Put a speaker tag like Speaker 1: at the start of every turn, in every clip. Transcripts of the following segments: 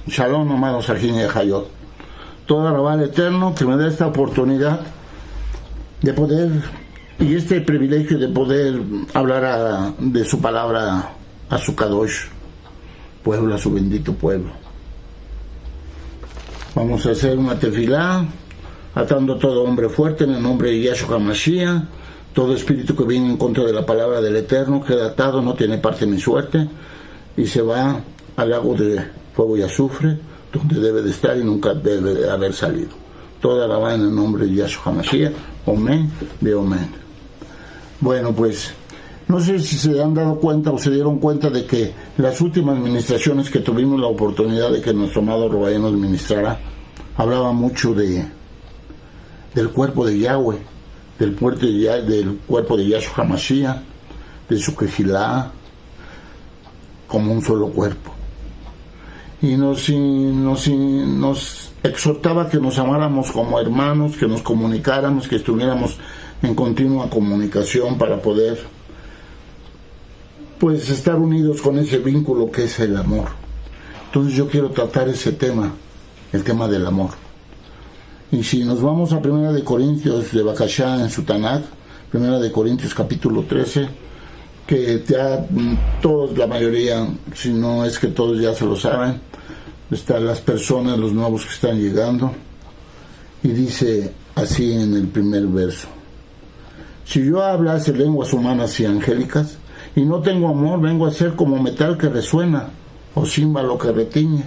Speaker 1: Shalom, amados Sajin y Hayot. Todo Rabá Eterno que me da esta oportunidad de poder, y este privilegio de poder hablar de su palabra a su Kadosh, pueblo, a su bendito pueblo. Vamos a hacer una tefilá, atando a todo hombre fuerte en el nombre de Yahshua HaMashiach. Todo espíritu que viene en contra de la palabra del Eterno queda atado, no tiene parte ni suerte, y se va al lago de fuego y azufre, donde debe de estar y nunca debe de haber salido. Toda la va en el nombre de Yahshua HaMashiach. Omen, de Omen. Bueno, pues, no sé si se han dado cuenta o se dieron cuenta de que las últimas ministraciones que tuvimos la oportunidad de que nuestro amado Robaye nos ministrara, hablaba mucho del cuerpo de Yahweh, del cuerpo de Yahshua HaMashiach, de su Kehilá, como un solo cuerpo. Y nos exhortaba que nos amáramos como hermanos, que nos comunicáramos, que estuviéramos en continua comunicación para poder, pues, estar unidos con ese vínculo que es el amor. Entonces yo quiero tratar ese tema, el tema del amor. Y si nos vamos a 1 de Corintios de Bakashá en su Tanakh, 1 de Corintios capítulo 13, que ya todos, la mayoría, si no es que todos ya se lo saben, están las personas, los nuevos que están llegando, y dice así en el primer verso: si yo hablase lenguas humanas y angélicas y no tengo amor, vengo a ser como metal que resuena o címbalo que retiñe.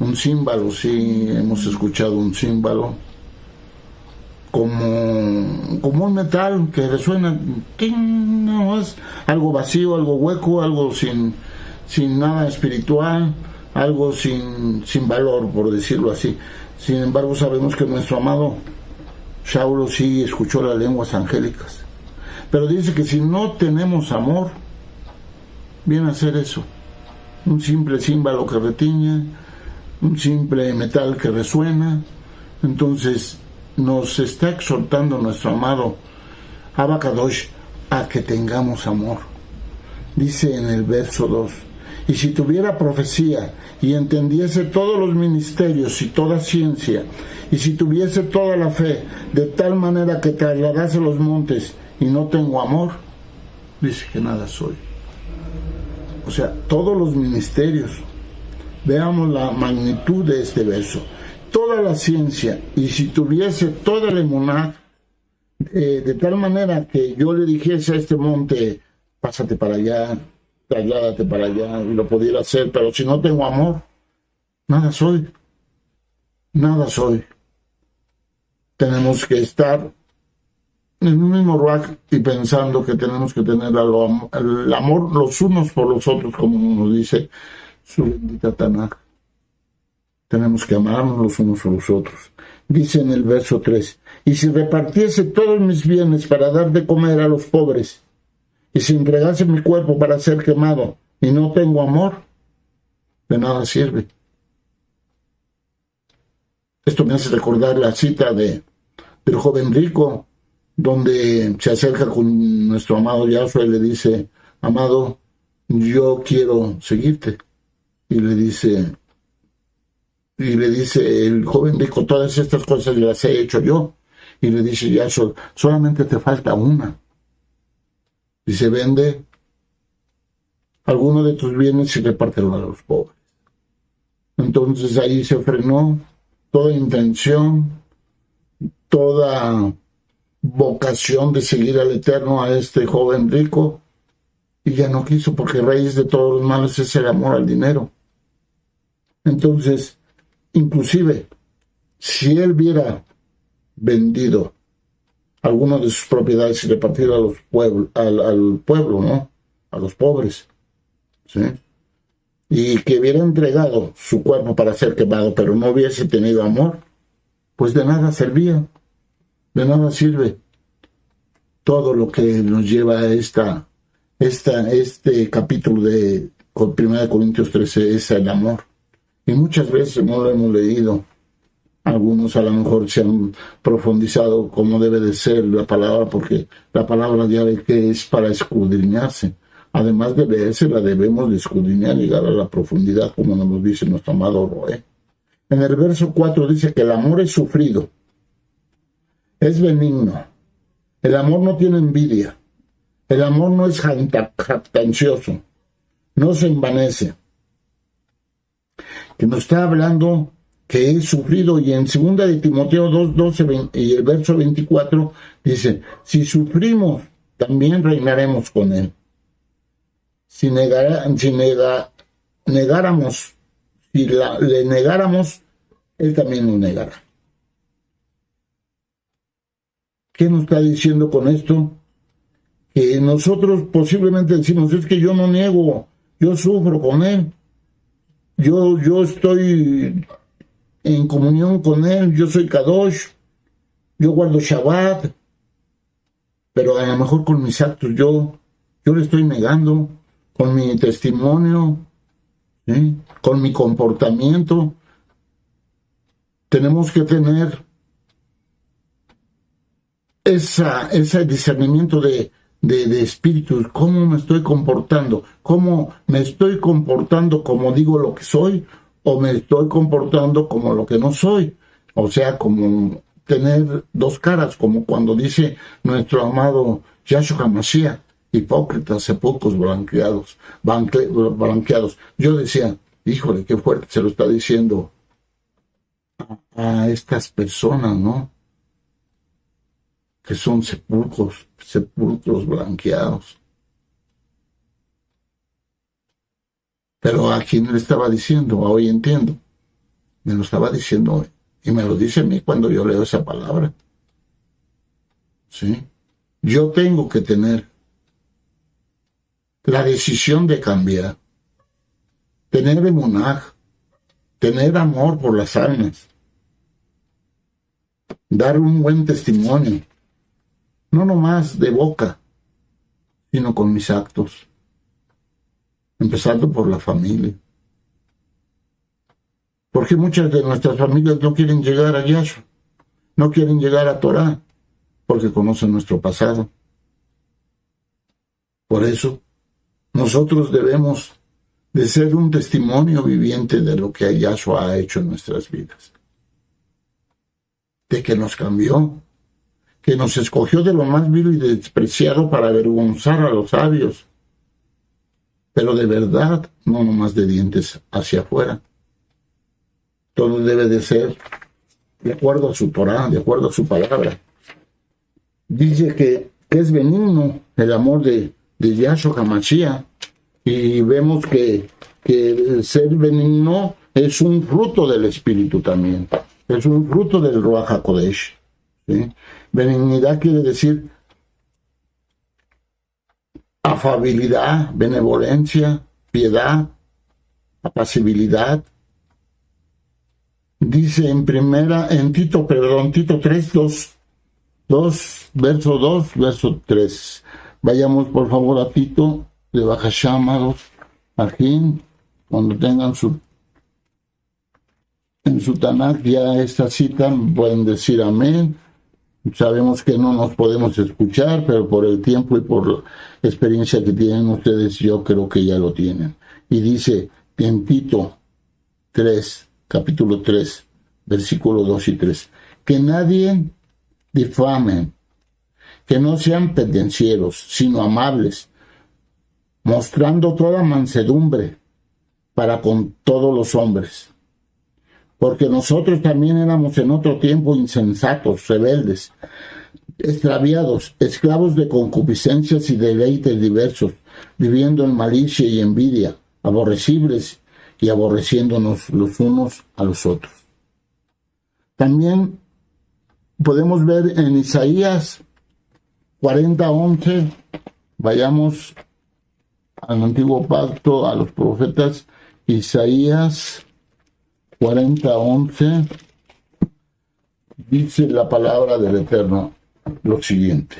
Speaker 1: Un címbalo, sí, hemos escuchado un címbalo como un metal que resuena, no es algo vacío, algo hueco, algo sin nada espiritual, algo sin valor, por decirlo así. Sin embargo, sabemos que nuestro amado Saulo sí escuchó las lenguas angélicas, pero dice que si no tenemos amor, viene a ser eso, un simple címbalo que retiñe, un simple metal que resuena. Entonces nos está exhortando nuestro amado Abba Kadosh a que tengamos amor. Dice en el verso 2: y si tuviera profecía y entendiese todos los ministerios y toda ciencia, y si tuviese toda la fe, de tal manera que trasladase los montes, y no tengo amor, dice que nada soy. O sea, todos los ministerios. Veamos la magnitud de este verso. Toda la ciencia, y si tuviese toda la emuná, de tal manera que yo le dijese a este monte, pásate para allá, trasládate para allá, y lo pudiera hacer, pero si no tengo amor, nada soy. Nada soy. Tenemos que estar en un mismo ruach y pensando que tenemos que tener el amor los unos por los otros, como nos dice su bendita Tanakh. Tenemos que amarnos los unos a los otros. Dice en el verso 3: y si repartiese todos mis bienes para dar de comer a los pobres, y si entregase mi cuerpo para ser quemado, y no tengo amor, de nada sirve. Esto me hace recordar la cita del joven rico, donde se acerca con nuestro amado Yahshua y le dice: amado, yo quiero seguirte. Y le dice el joven rico: todas estas cosas las he hecho yo. Y le dice Yahshua: solamente te falta una. Dice: vende alguno de tus bienes y repártelo a los pobres. Entonces ahí se frenó toda intención, toda vocación de seguir al Eterno a este joven rico, y ya no quiso, porque raíz de todos los males es el amor al dinero. Entonces, inclusive, si él hubiera vendido alguna de sus propiedades y repartido a los al pueblo, ¿no? A los pobres, ¿sí? Y que hubiera entregado su cuerpo para ser quemado, pero no hubiese tenido amor, pues de nada servía, de nada sirve. Todo lo que nos lleva a este capítulo de 1 Corintios 13 es el amor. Y muchas veces no lo hemos leído. Algunos a lo mejor se han profundizado como debe de ser la palabra, porque la palabra ya ve que es para escudriñarse. además de leerse, la debemos de escudriñar, llegar a la profundidad, como nos dice nuestro amado Roé. En el verso 4 dice que el amor es sufrido, es benigno, el amor no tiene envidia, el amor no es jactancioso, no se envanece. Que nos está hablando que es sufrido, y en 2 de Timoteo 2:12 y el verso 24 dice, si sufrimos, también reinaremos con él. Si le negáramos, él también nos negará. ¿Qué nos está diciendo con esto? Que nosotros posiblemente decimos, es que yo no niego, yo sufro con él, yo estoy en comunión con él, yo soy Kadosh, yo guardo Shabbat, pero a lo mejor con mis actos yo le estoy negando, con mi testimonio, ¿sí? Con mi comportamiento. Tenemos que tener ese discernimiento de espíritus. ¿Cómo me estoy comportando? ¿Cómo me estoy comportando como digo lo que soy? ¿O me estoy comportando como lo que no soy? O sea, como tener dos caras, como cuando dice nuestro amado Yahshua HaMashiach, hipócritas, sepulcros blanqueados. Yo decía, híjole, qué fuerte se lo está diciendo a estas personas, ¿no? Que son sepulcros blanqueados. Pero a quién le estaba diciendo, hoy entiendo, me lo estaba diciendo hoy, y me lo dice a mí cuando yo leo esa palabra. ¿Sí? Yo tengo que tener la decisión de cambiar, tener emunaj, tener amor por las almas, dar un buen testimonio, no nomás de boca, sino con mis actos, empezando por la familia. Porque muchas de nuestras familias no quieren llegar a Yahshua, no quieren llegar a Torah, porque conocen nuestro pasado. Por eso, nosotros debemos de ser un testimonio viviente de lo que Yahshua ha hecho en nuestras vidas. De que nos cambió, que nos escogió de lo más vil y despreciado para avergonzar a los sabios, pero de verdad, no nomás de dientes hacia afuera. Todo debe de ser de acuerdo a su Torah, de acuerdo a su palabra. Dice que es benigno el amor de Yahshua HaMashiach, y vemos que el ser benigno es un fruto del Espíritu también, es un fruto del Ruach HaKodesh. ¿Sí? Benignidad quiere decir afabilidad, benevolencia, piedad, apacibilidad. Dice en Tito 3, verso 3. Vayamos por favor a Tito, de Bajashá, amados, aquí, cuando tengan en su Tanakh ya esta cita, pueden decir amén. Sabemos que no nos podemos escuchar, pero por el tiempo y por la experiencia que tienen ustedes, yo creo que ya lo tienen. Y dice en Tito 3, capítulo 3, versículo 2 y 3, que nadie difamen, que no sean pendencieros, sino amables, mostrando toda mansedumbre para con todos los hombres. Porque nosotros también éramos en otro tiempo insensatos, rebeldes, extraviados, esclavos de concupiscencias y deleites diversos, viviendo en malicia y envidia, aborrecibles y aborreciéndonos los unos a los otros. También podemos ver en Isaías 40:11, vayamos al Antiguo Pacto, a los profetas, Isaías 40:11, dice la palabra del Eterno lo siguiente: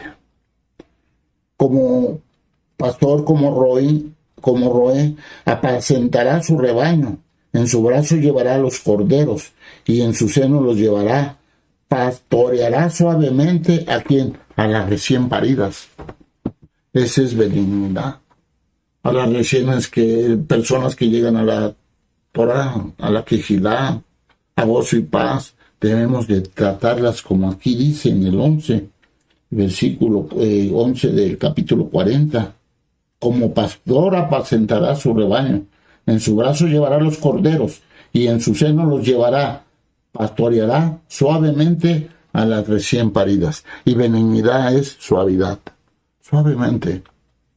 Speaker 1: como pastor, como roé, apacentará su rebaño, en su brazo llevará los corderos, y en su seno los llevará, pastoreará suavemente a quien, a las recién paridas. Esa es benignidad. a las recientes personas que llegan a la Torah, a la Kejilá, a gozo y paz, debemos de tratarlas como aquí dice en el 11, versículo 11 del capítulo 40. Como pastor apacentará su rebaño, en su brazo llevará los corderos y en su seno los llevará, pastoreará suavemente a las recién paridas. Y benignidad es suavidad, suavemente,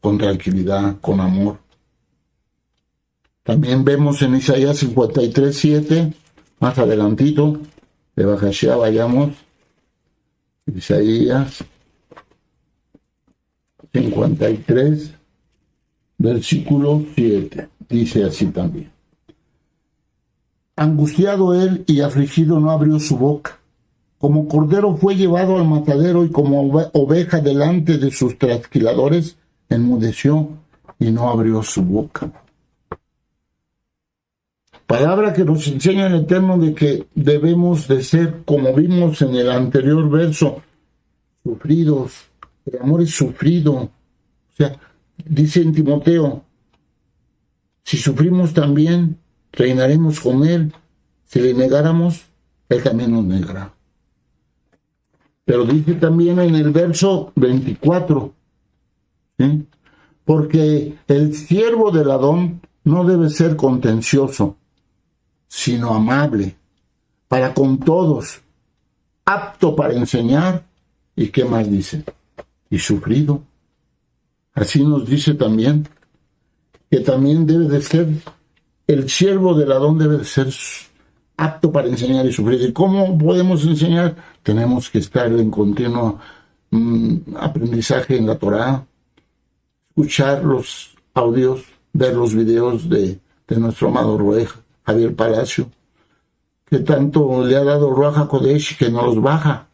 Speaker 1: con tranquilidad, con amor. También vemos en Isaías 53:7, más adelantito, de Bajashia, vayamos, Isaías 53, versículo 7, dice así también. Angustiado él y afligido no abrió su boca. Como cordero fue llevado al matadero y como oveja delante de sus trasquiladores, enmudeció y no abrió su boca. Palabra que nos enseña el Eterno de que debemos de ser, como vimos en el anterior verso, sufridos. El amor es sufrido. O sea, dice en Timoteo, si sufrimos también, reinaremos con él. Si le negáramos, él también nos negará. Pero dice también en el verso 24, ¿sí? Porque el siervo del Adón no debe ser contencioso, sino amable, para con todos, apto para enseñar, y ¿qué más dice? Y sufrido. Así nos dice también, que también debe de ser, el siervo del Adón debe de ser apto para enseñar y sufrir. ¿Y cómo podemos enseñar? Tenemos que estar en continuo aprendizaje en la Torá, escuchar los audios, ver los videos de nuestro amado Roé Javier Palacio, que tanto le ha dado Ruach HaKodesh, que no los baja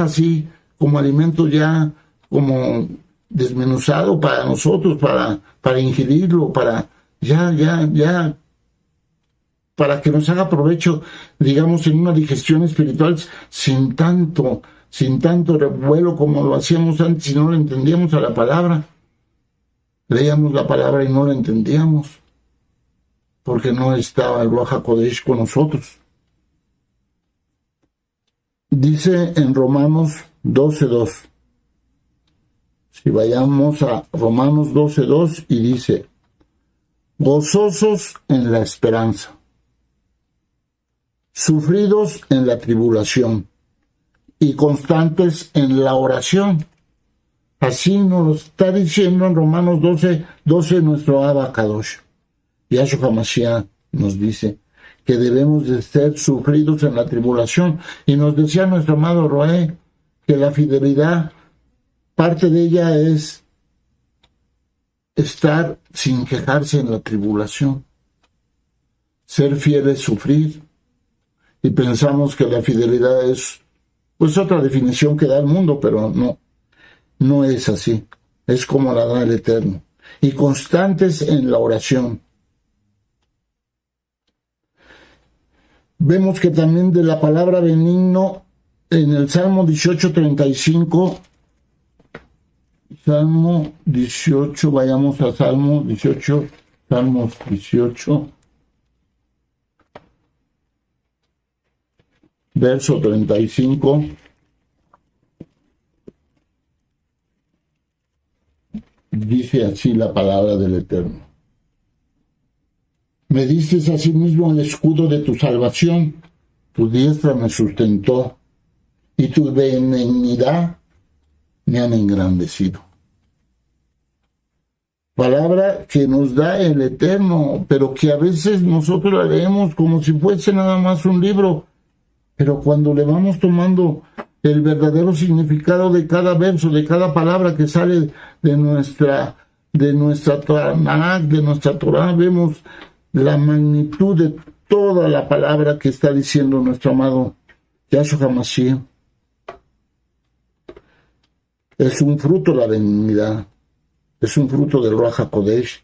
Speaker 1: así como alimento ya como desmenuzado para nosotros, para ingerirlo, para para que nos haga provecho, digamos, en una digestión espiritual sin tanto revuelo como lo hacíamos antes y no le entendíamos a la palabra. Leíamos la palabra y no la entendíamos, porque no estaba el Ruach HaKodesh con nosotros. Dice en Romanos 12:2. Si vayamos a Romanos 12:2 y dice, gozosos en la esperanza, sufridos en la tribulación y constantes en la oración. Así nos lo está diciendo en Romanos 12:12 nuestro Abba Kadosh. Yahshua HaMashiach nos dice que debemos de ser sufridos en la tribulación. Y nos decía nuestro amado Roé que la fidelidad, parte de ella es estar sin quejarse en la tribulación. Ser fiel es sufrir. Y pensamos que la fidelidad es pues otra definición que da el mundo, pero no es así. Es como la da el Eterno. Y constantes en la oración. Vemos que también de la palabra benigno en el Salmo 18:35, Salmo 18, vayamos a Salmo 18, Salmos 18, verso 35. Dice así la palabra del Eterno. Me diste asimismo el escudo de tu salvación, tu diestra me sustentó, y tu benignidad me han engrandecido. Palabra que nos da el Eterno, pero que a veces nosotros la leemos como si fuese nada más un libro, pero cuando le vamos tomando el verdadero significado de cada verso, de cada palabra que sale de nuestra Tanakh, de nuestra Torah, vemos la magnitud de toda la palabra que está diciendo nuestro amado Yahshua HaMashiach. Es un fruto de la benignidad, es un fruto del Ruach HaKodesh.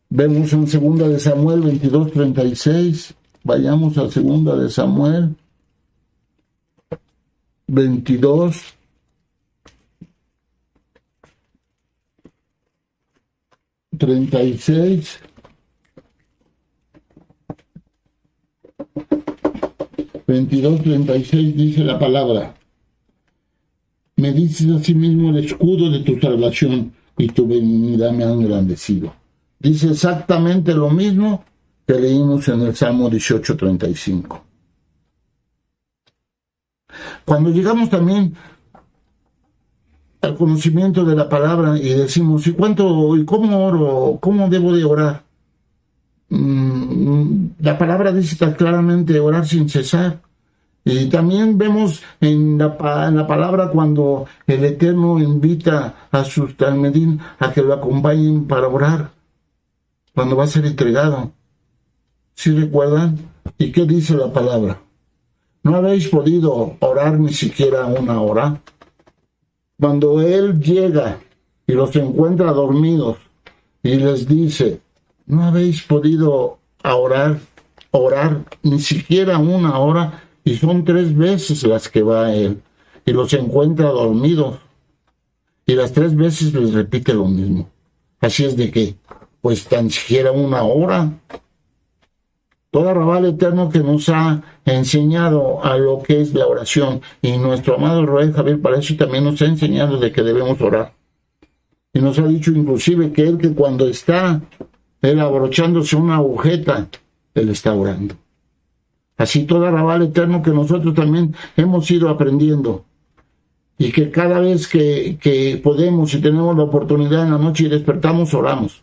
Speaker 1: Vemos en 2 de Samuel 22:36, vayamos a 2 de Samuel 22. 36, Veintidós, 36 dice la palabra: me dices a sí mismo el escudo de tu salvación y tu benignidad me han engrandecido. Dice exactamente lo mismo que leímos en el Salmo 18:35. Cuando llegamos también al conocimiento de la palabra y decimos, ¿y cuánto, y cómo oro, cómo debo de orar? La palabra dice tan claramente orar sin cesar. Y también vemos en la palabra cuando el Eterno invita a sus talmidín a que lo acompañen para orar, cuando va a ser entregado. ¿Sí recuerdan? ¿Y qué dice la palabra? ¿No habéis podido orar ni siquiera una hora? Cuando Él llega y los encuentra dormidos y les dice, ¿no habéis podido orar ni siquiera una hora? Y son 3 veces las que va Él y los encuentra dormidos. Y las 3 veces les repite lo mismo. Así es de que, pues tan siquiera una hora. Todo Rabal Eterno que nos ha enseñado a lo que es la oración. Y nuestro amado Roel Javier para eso también nos ha enseñado de que debemos orar. Y nos ha dicho inclusive que él que cuando está él abrochándose una agujeta, él está orando. Así todo Rabal Eterno que nosotros también hemos ido aprendiendo. Y que cada vez que podemos y tenemos la oportunidad en la noche y despertamos, oramos.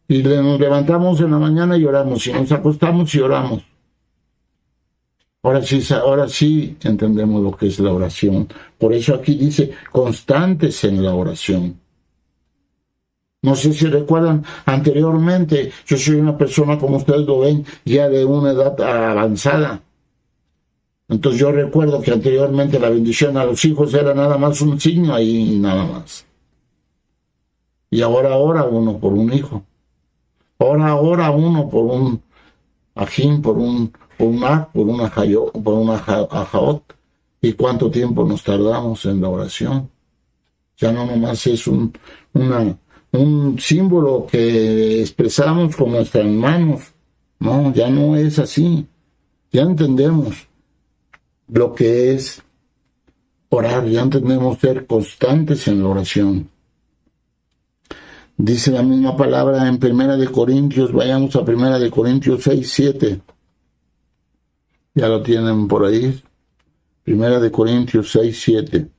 Speaker 1: Y nos levantamos en la mañana y oramos. Y nos acostamos y oramos. Ahora sí entendemos lo que es la oración. Por eso aquí dice, constantes en la oración. No sé si recuerdan, anteriormente, yo soy una persona, como ustedes lo ven, ya de una edad avanzada. Entonces yo recuerdo que anteriormente la bendición a los hijos era nada más un signo ahí y nada más. Y ahora ora uno por un hijo. Ahora ora uno por un ajín, por un ajaot. ¿Y cuánto tiempo nos tardamos en la oración? Ya no nomás es un símbolo que expresamos con nuestras manos. No, ya no es así. Ya entendemos lo que es orar, ya entendemos ser constantes en la oración. Dice la misma palabra en 1 Corintios, vayamos a 1 Corintios 6, 7. Ya lo tienen por ahí. 1 Corintios 6, 7.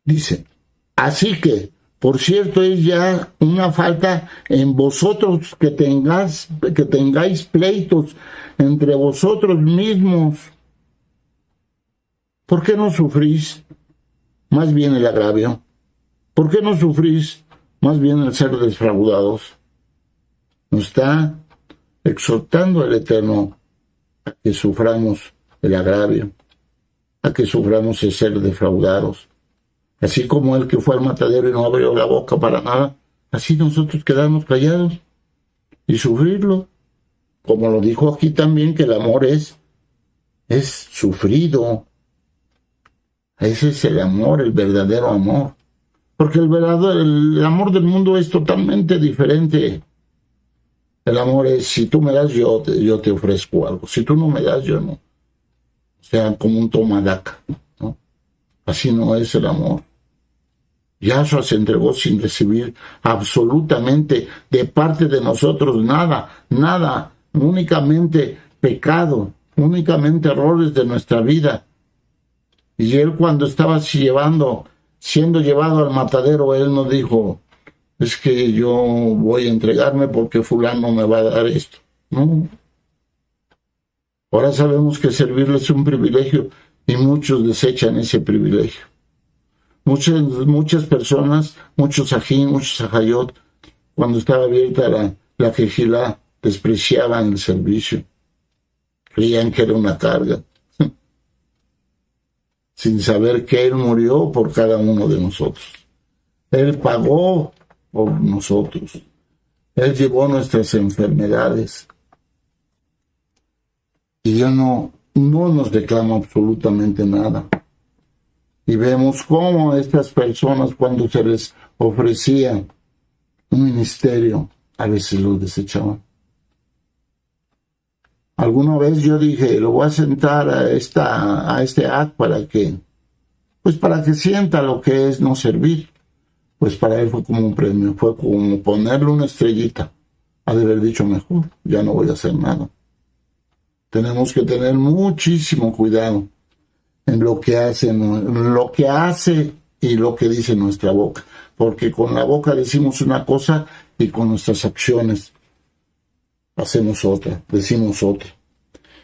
Speaker 1: Dice, así que, por cierto, es ya una falta en vosotros que tengáis pleitos entre vosotros mismos. ¿Por qué no sufrís? Más bien el agravio. ¿Por qué no sufrís? Más bien el ser defraudados. Nos está exhortando el Eterno a que suframos el agravio, a que suframos el ser defraudados. Así como el que fue al matadero y no abrió la boca para nada, así nosotros quedamos callados y sufrirlo. Como lo dijo aquí también, que el amor es sufrido. Ese es el amor, el verdadero amor. Porque el amor del mundo es totalmente diferente. El amor es, si tú me das, yo te ofrezco algo. Si tú no me das, yo no. O sea, como un toma-daca, ¿no? Así no es el amor. Yahshua se entregó sin recibir absolutamente de parte de nosotros nada, únicamente pecado, únicamente errores de nuestra vida. Y él cuando estaba siendo llevado al matadero, él no dijo, es que yo voy a entregarme porque fulano me va a dar esto. No. Ahora sabemos que servirle es un privilegio y muchos desechan ese privilegio. Muchas personas, muchos ajín, muchos ajayot, cuando estaba abierta la quejilá, despreciaban el servicio. Creían que era una carga. Sin saber que Él murió por cada uno de nosotros. Él pagó por nosotros. Él llevó nuestras enfermedades. Y ya no nos reclama absolutamente nada. Y vemos cómo estas personas, cuando se les ofrecía un ministerio, a veces lo desechaban. Alguna vez yo dije, lo voy a sentar a este acto para que sienta lo que es no servir. Pues para él fue como un premio, fue como ponerle una estrellita. Ha de haber dicho mejor, ya no voy a hacer nada. Tenemos que tener muchísimo cuidado en lo que hace y lo que dice nuestra boca. Porque con la boca decimos una cosa y con nuestras acciones hacemos otra, decimos otra.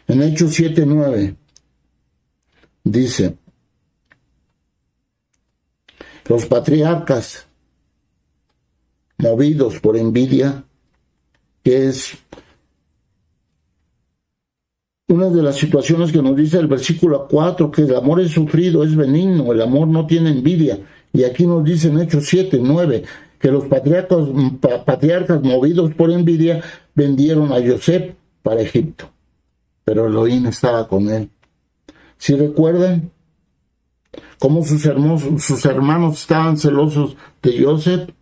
Speaker 1: En Hechos 7:9 dice, los patriarcas, movidos por envidia, que es una de las situaciones que nos dice el versículo 4, que el amor es sufrido, es benigno, el amor no tiene envidia. Y aquí nos dice en Hechos 7:9 que los patriarcas movidos por envidia vendieron a José para Egipto, pero Elohim estaba con él. ¿Sí recuerdan cómo sus hermanos estaban celosos de José?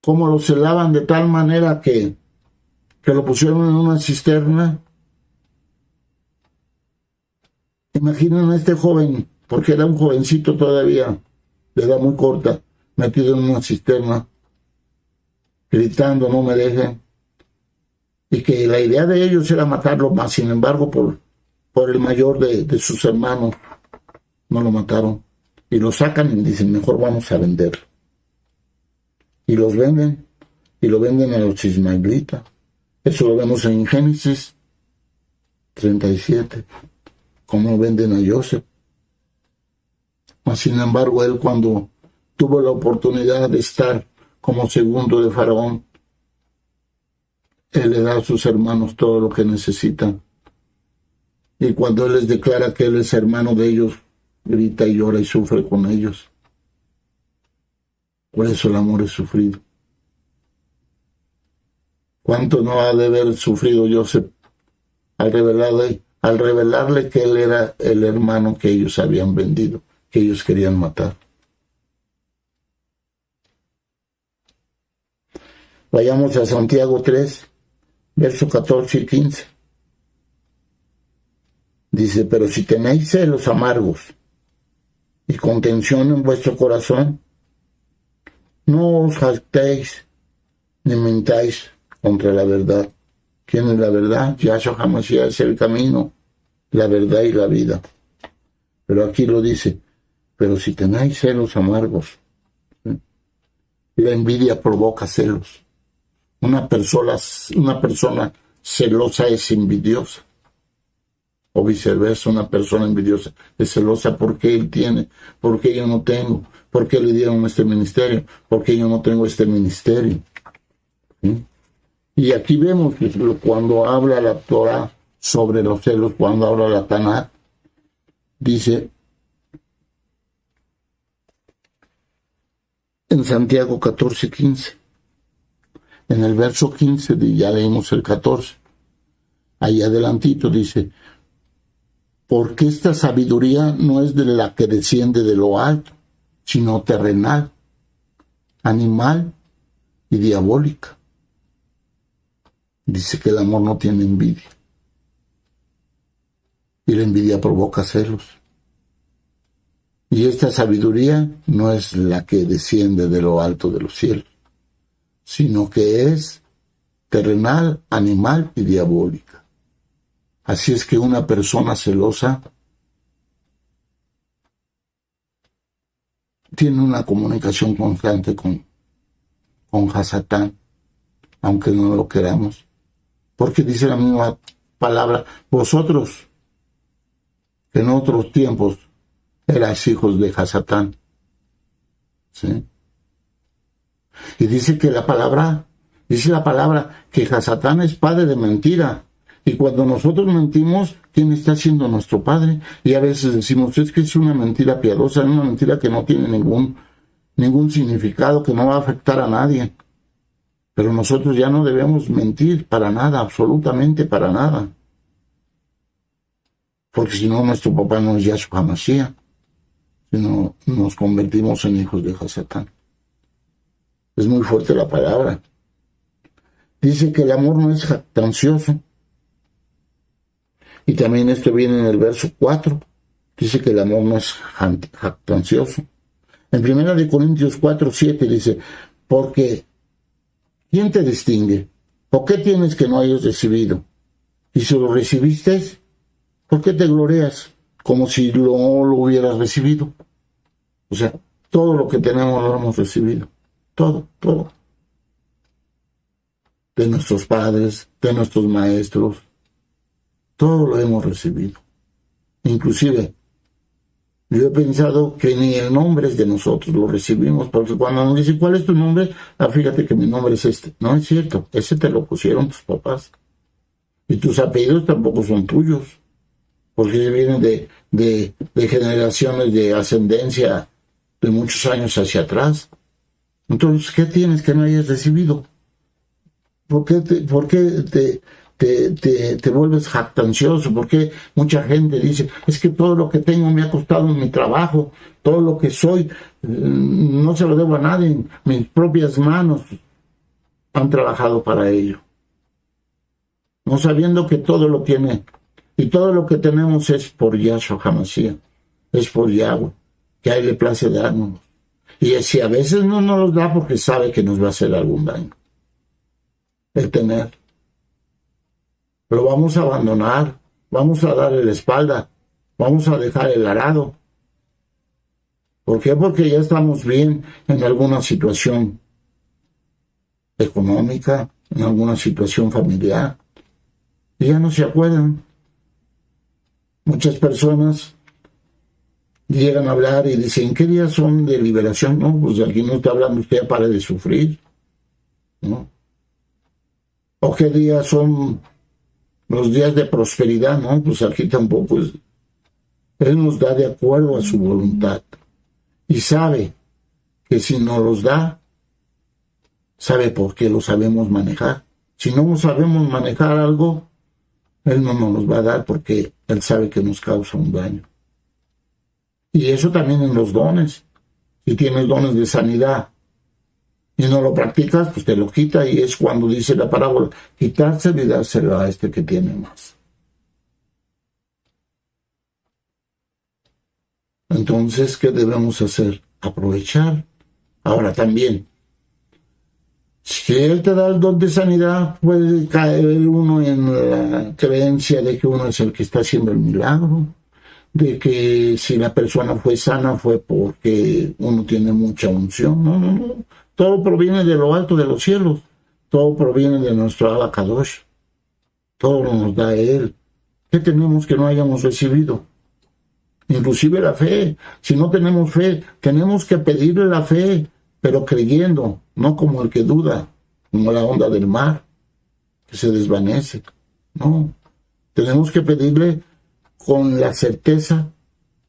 Speaker 1: Cómo lo celaban de tal manera que lo pusieron en una cisterna. Imaginen a este joven, porque era un jovencito todavía, de edad muy corta, metido en una cisterna, gritando, no me dejen. Y que la idea de ellos era matarlo, más sin embargo, por el mayor de sus hermanos, no lo mataron. Y lo sacan y dicen, mejor vamos a venderlo. Y los venden, y lo venden a los ismaelitas. Eso lo vemos en Génesis 37, cómo venden a José. Mas sin embargo, él cuando tuvo la oportunidad de estar como segundo de Faraón, él le da a sus hermanos todo lo que necesitan. Y cuando él les declara que él es hermano de ellos, grita y llora y sufre con ellos. Por eso el amor es sufrido. ¿Cuánto no ha de haber sufrido José al revelarle que él era el hermano que ellos habían vendido, que ellos querían matar? Vayamos a Santiago 3, versos 14 y 15. Dice, pero si tenéis celos amargos y contención en vuestro corazón, no os jactéis ni mintáis contra la verdad. ¿Quién es la verdad? Yahshua HaMashiach es el camino, la verdad y la vida. Pero aquí lo dice, pero si tenéis celos amargos, ¿sí? La envidia provoca celos. Una persona celosa es envidiosa. O viceversa, una persona envidiosa es celosa porque él tiene, porque yo no tengo, porque le dieron este ministerio, porque yo no tengo este ministerio. ¿Sí? Y aquí vemos que cuando habla la Torah sobre los celos, cuando habla la Tanakh, dice en Santiago 14:15, en el verso 15, ya leímos el 14, ahí adelantito dice, porque esta sabiduría no es de la que desciende de lo alto, sino terrenal, animal y diabólica. Dice que el amor no tiene envidia. Y la envidia provoca celos. Y esta sabiduría no es la que desciende de lo alto de los cielos, sino que es terrenal, animal y diabólica. Así es que una persona celosa tiene una comunicación constante con Hasatán, aunque no lo queramos. Porque dice la misma palabra, vosotros, que en otros tiempos erais hijos de Hasatán. ¿Sí? Y dice la palabra que Hasatán es padre de mentira. Y cuando nosotros mentimos, ¿quién está siendo nuestro padre? Y a veces decimos, es que es una mentira piadosa, una mentira que no tiene ningún significado, que no va a afectar a nadie. Pero nosotros ya no debemos mentir para nada, absolutamente para nada. Porque si no, nuestro papá no es Yahshua HaMashiach. sino nos convertimos en hijos de Hasatán. Es muy fuerte la palabra. Dice que el amor no es jactancioso. Y también esto viene en el verso 4. Dice que el amor no es jactancioso. En 1 Corintios 4:7 dice, porque ¿quién te distingue? ¿O qué tienes que no hayas recibido? Y si lo recibiste, ¿por qué te glorias como si no lo hubieras recibido? O sea, todo lo que tenemos lo hemos recibido. Todo, todo. De nuestros padres, de nuestros maestros, todo lo hemos recibido. Inclusive, yo he pensado que ni el nombre es de nosotros, lo recibimos, porque cuando nos dicen, ¿cuál es tu nombre? Fíjate que mi nombre es este. No es cierto, ese te lo pusieron tus papás. Y tus apellidos tampoco son tuyos, porque vienen de generaciones de ascendencia de muchos años hacia atrás. Entonces, ¿qué tienes que no hayas recibido? ¿Por qué te vuelves jactancioso? ¿Por qué mucha gente dice, es que todo lo que tengo me ha costado en mi trabajo, todo lo que soy, no se lo debo a nadie, mis propias manos han trabajado para ello? No sabiendo que todo lo tiene, y todo lo que tenemos es por Yahshua HaMashiach, es por Yahweh, que a Él le place darnos. Y si a veces no nos los da porque sabe que nos va a hacer algún daño. El tener. Lo vamos a abandonar, vamos a darle la espalda, vamos a dejar el arado. ¿Por qué? Porque ya estamos bien en alguna situación económica, en alguna situación familiar. Y ya no se acuerdan. Muchas personas llegan a hablar y dicen, ¿qué días son de liberación? No, pues aquí no está hablando, usted ya pare de sufrir, ¿no? ¿O qué días son los días de prosperidad? No, pues aquí tampoco es. Él nos da de acuerdo a su voluntad. Y sabe que si nos los da, sabe por qué lo sabemos manejar. Si no sabemos manejar algo, Él no nos los va a dar porque Él sabe que nos causa un daño. Y eso también en los dones. Si tienes dones de sanidad y no lo practicas, pues te lo quita, y es cuando dice la parábola, quitárselo y dárselo a este que tiene más. Entonces, ¿qué debemos hacer? Aprovechar. Ahora también, si Él te da el don de sanidad, puede caer uno en la creencia de que uno es el que está haciendo el milagro, de que si la persona fue sana fue porque uno tiene mucha unción. No, no, no. Todo proviene de lo alto de los cielos. Todo proviene de nuestro Abacadosh. Todo nos da Él. ¿Qué tenemos que no hayamos recibido? Inclusive la fe. Si no tenemos fe, tenemos que pedirle la fe, pero creyendo, no como el que duda, como la onda del mar, que se desvanece. No. Tenemos que pedirle con la certeza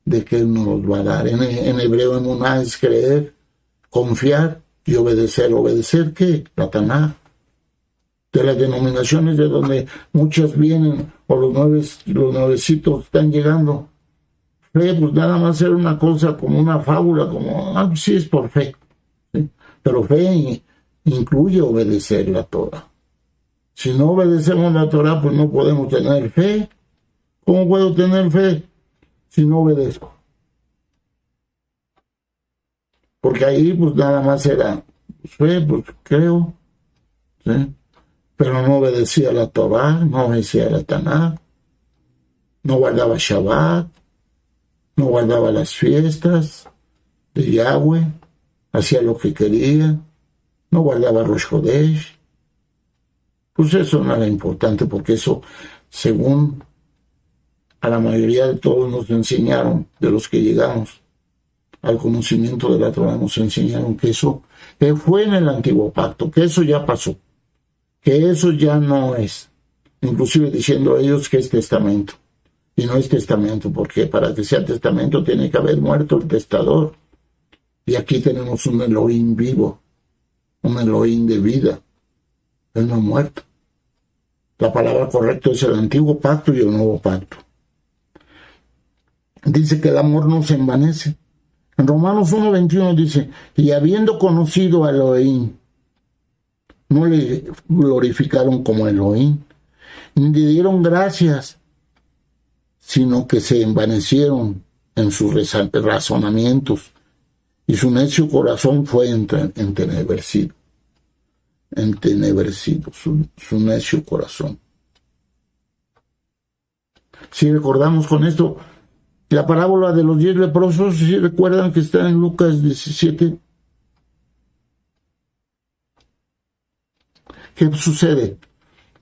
Speaker 1: de que Él nos los va a dar. En hebreo, emuná es creer, confiar y obedecer. ¿Obedecer qué? La Taná. De las denominaciones de donde muchas vienen, o los nuevecitos están llegando. Fe, pues nada más era una cosa como una fábula, como, sí es por fe. ¿Sí? Pero fe incluye obedecer la Torah. Si no obedecemos la Torah, pues no podemos tener fe. ¿Cómo puedo tener fe si no obedezco? Porque ahí pues nada más era fe, pues creo, ¿sí? Pero no obedecía la Torah, no obedecía la Taná, no guardaba Shabbat, no guardaba las fiestas de Yahweh, hacía lo que quería, no guardaba Rosh Chodesh. Pues eso no era importante, porque eso, según a la mayoría de todos nos enseñaron, de los que llegamos al conocimiento de la Torah, nos enseñaron que eso que fue en el antiguo pacto, que eso ya pasó, que eso ya no es. Inclusive diciendo ellos que es testamento. Y no es testamento, porque para que sea testamento tiene que haber muerto el testador. Y aquí tenemos un Elohim vivo, un Elohim de vida. Él no ha muerto. La palabra correcta es el antiguo pacto y el nuevo pacto. Dice que el amor no se envanece. En Romanos 1:21 dice, y habiendo conocido a Elohim, no le glorificaron como Elohim, ni le dieron gracias, sino que se envanecieron en sus razonamientos, y su necio corazón fue entenebrecido, su necio corazón. Si recordamos con esto, la parábola de los 10 leprosos, si recuerdan que está en Lucas 17, ¿qué sucede?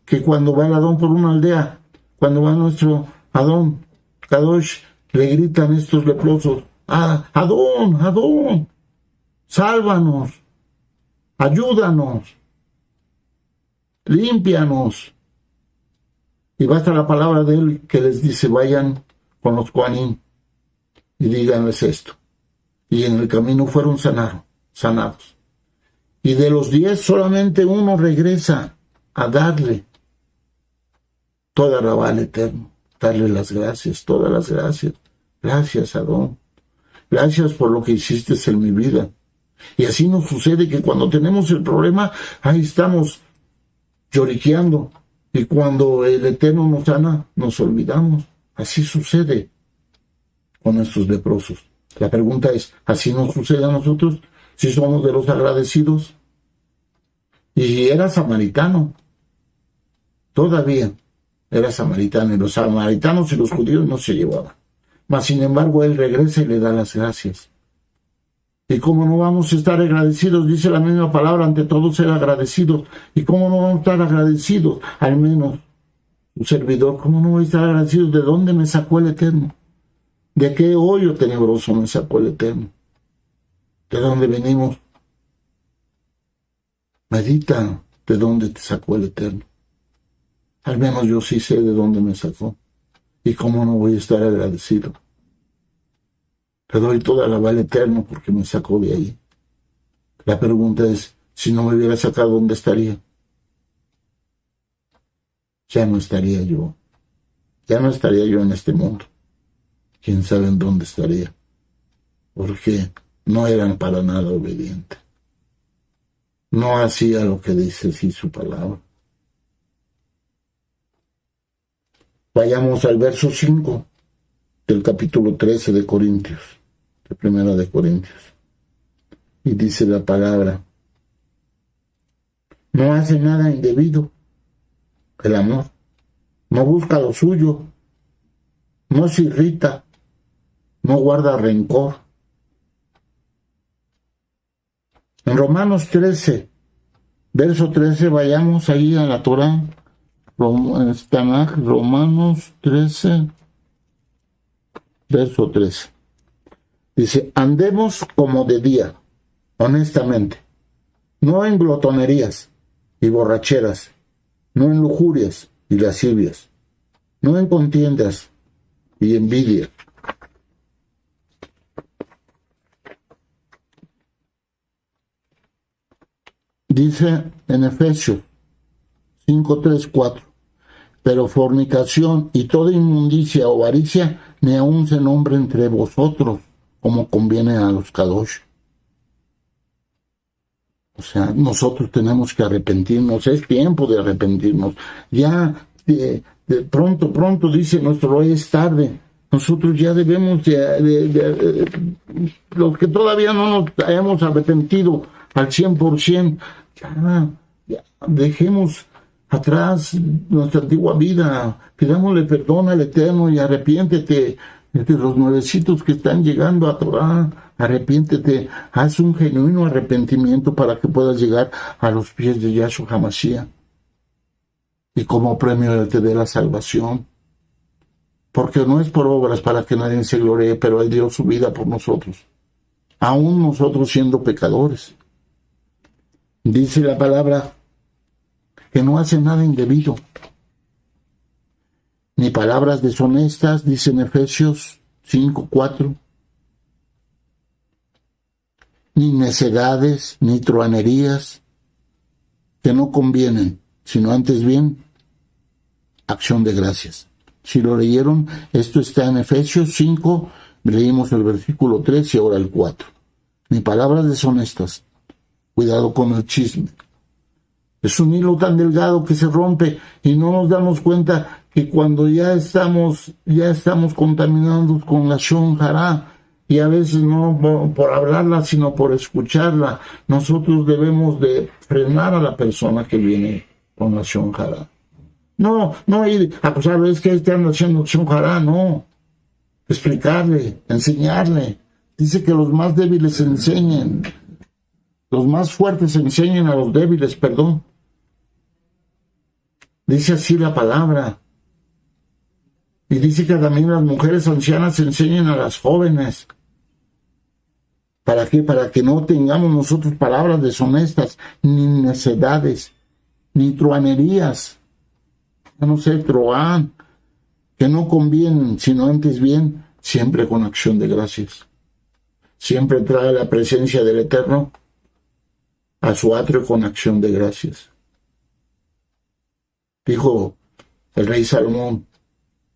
Speaker 1: Que cuando va el Adón por una aldea, cuando va nuestro Adón, Kadosh, le gritan estos leprosos, Adón, Adón, sálvanos, ayúdanos, límpianos. Y basta la palabra de él que les dice, vayan con los Kohanim y díganles esto. Y en el camino fueron sanados. Y de los 10 solamente uno regresa a darle toda la al Eterno, darle las gracias, todas las gracias. Gracias, Adón. Gracias por lo que hiciste en mi vida. Y así nos sucede que cuando tenemos el problema, ahí estamos lloriqueando. Y cuando el Eterno nos sana, nos olvidamos. Así sucede con estos leprosos. La pregunta es, ¿así nos sucede a nosotros? Si somos de los agradecidos. Y era samaritano. Todavía era samaritano. Y los samaritanos y los judíos no se llevaban. Mas sin embargo, él regresa y le da las gracias. ¿Y cómo no vamos a estar agradecidos? Dice la misma palabra, ante todo ser agradecidos. ¿Y cómo no vamos a estar agradecidos? Al menos un servidor, ¿cómo no voy a estar agradecido? ¿De dónde me sacó el Eterno? ¿De qué hoyo tenebroso me sacó el Eterno? ¿De dónde venimos? Medita de dónde te sacó el Eterno. Al menos yo sí sé de dónde me sacó. ¿Y cómo no voy a estar agradecido? Le doy toda la al Eterno porque me sacó de ahí. La pregunta es, si no me hubiera sacado, ¿dónde estaría? Ya no estaría yo. Ya no estaría yo en este mundo. ¿Quién sabe en dónde estaría? Porque no eran para nada obedientes. No hacía lo que dice así su palabra. Vayamos al verso 5 del capítulo 13 de Corintios, de Primera de Corintios. Y dice la palabra, no hace nada indebido el amor, no busca lo suyo, no se irrita, no guarda rencor. En Romanos 13, verso 13, vayamos ahí a la Torah, Romanos 13, verso 13. Dice, andemos como de día, honestamente, no en glotonerías y borracheras, no en lujurias y lascivias, no en contiendas y envidia. Dice en Efesios 5, 3, 4, pero fornicación y toda inmundicia o avaricia ni aun se nombre entre vosotros, como conviene a los Kadosh. O sea, nosotros tenemos que arrepentirnos, es tiempo de arrepentirnos. Ya de pronto dice nuestro hoy es tarde. Nosotros ya debemos los que todavía no nos hayamos arrepentido al 100%, ya dejemos atrás nuestra antigua vida, pidámosle perdón al Eterno y arrepiéntete de los nuevecitos que están llegando a Torah. Arrepiéntete, haz un genuino arrepentimiento para que puedas llegar a los pies de Yahshua HaMashiach. Y como premio Él te dé la salvación. Porque no es por obras para que nadie se gloree, pero Él dio su vida por nosotros. Aún nosotros siendo pecadores. Dice la palabra que no hace nada indebido. Ni palabras deshonestas, dice en Efesios 5:4. Ni necedades, ni truanerías, que no convienen, sino antes bien, acción de gracias. Si lo leyeron, esto está en Efesios 5, Leímos el versículo 3 y ahora el 4. Ni palabras deshonestas. Cuidado con el chisme. Es un hilo tan delgado que se rompe y no nos damos cuenta que cuando ya estamos contaminados con la Lashon Hará, y a veces no por hablarla, sino por escucharla, nosotros debemos de frenar a la persona que viene con la Lashon Hará. No ir a acusarlo, es que están haciendo Lashon Hará, no. Explicarle, enseñarle. Dice que los más débiles enseñen. Los más fuertes enseñen a los débiles, perdón. Dice así la palabra. Y dice que también las mujeres ancianas enseñen a las jóvenes. ¿Para qué? Para que no tengamos nosotros palabras deshonestas, ni necedades, ni truanerías. Ya no sé, troán, que no convienen, sino antes bien, siempre con acción de gracias. Siempre trae la presencia del Eterno a su atrio con acción de gracias. Dijo el rey Salomón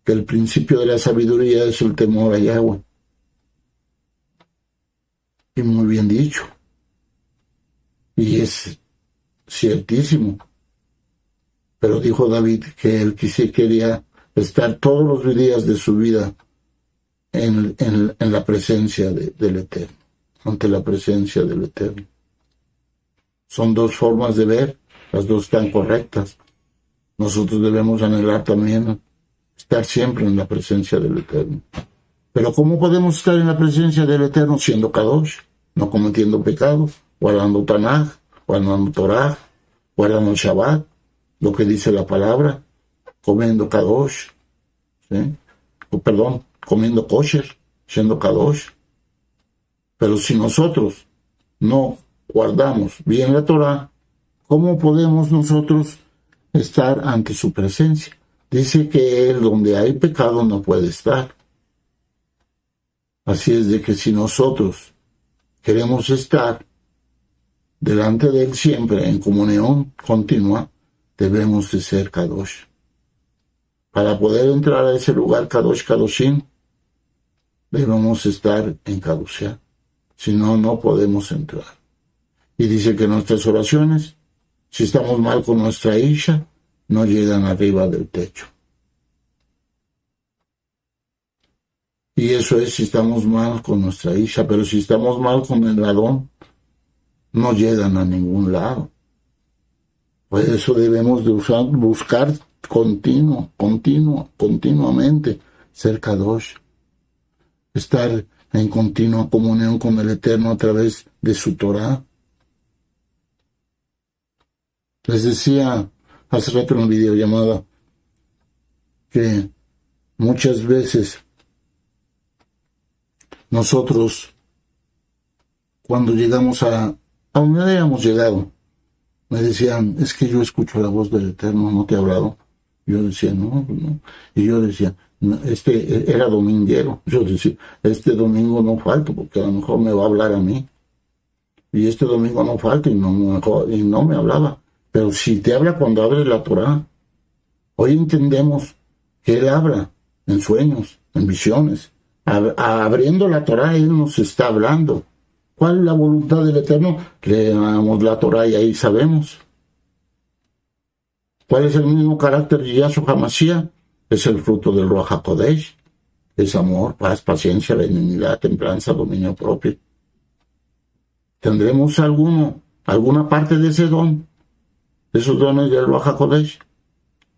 Speaker 1: que el principio de la sabiduría es el temor a Yahweh. Y muy bien dicho. Y es ciertísimo. Pero dijo David que él quería estar todos los días de su vida en la presencia del Eterno, ante la presencia del Eterno. Son dos formas de ver, las dos están correctas. Nosotros debemos anhelar también estar siempre en la presencia del Eterno. Pero ¿cómo podemos estar en la presencia del Eterno siendo Kadosh, no cometiendo pecado, guardando Tanaj, guardando Torah, guardando Shabbat, lo que dice la palabra, comiendo Kadosh, ¿sí? Comiendo kosher, siendo Kadosh? Pero si nosotros no guardamos bien la Torah, ¿cómo podemos nosotros estar ante su presencia? Dice que Él, donde hay pecado, no puede estar. Así es de que si nosotros queremos estar delante de Él siempre en comunión continua, debemos de ser Kadosh. Para poder entrar a ese lugar Kadosh Kadoshim, debemos estar en Kadoshá. Si no, no podemos entrar. Y dice que nuestras oraciones, si estamos mal con nuestra Isha, no llegan arriba del techo. Y eso es si estamos mal con nuestra Isha, pero si estamos mal con el Adón, no llegan a ningún lado. Por eso debemos de buscar continuamente ser Kadosh, estar en continua comunión con el Eterno a través de su Torah. Les decía hace rato en una videollamada que muchas veces nosotros, cuando llegamos a donde hayamos llegado, me decían, es que yo escucho la voz del Eterno, ¿no te ha hablado? Yo decía, no. Y yo decía, no, era dominguero. Yo decía, este domingo no falto, porque a lo mejor me va a hablar a mí. Y este domingo no falto, y no me hablaba. Pero si te habla cuando abres la Torah, hoy entendemos que Él habla en sueños, en visiones. Abriendo la Torah, Él nos está hablando. ¿Cuál es la voluntad del Eterno? Leamos la Torah y ahí sabemos. ¿Cuál es el mismo carácter de Yahshua HaMashiach? Es el fruto del Ruach HaKodesh. Es amor, paz, paciencia, benignidad, templanza, dominio propio. ¿Tendremos alguna parte de ese don? ¿De esos dones del Ruach HaKodesh?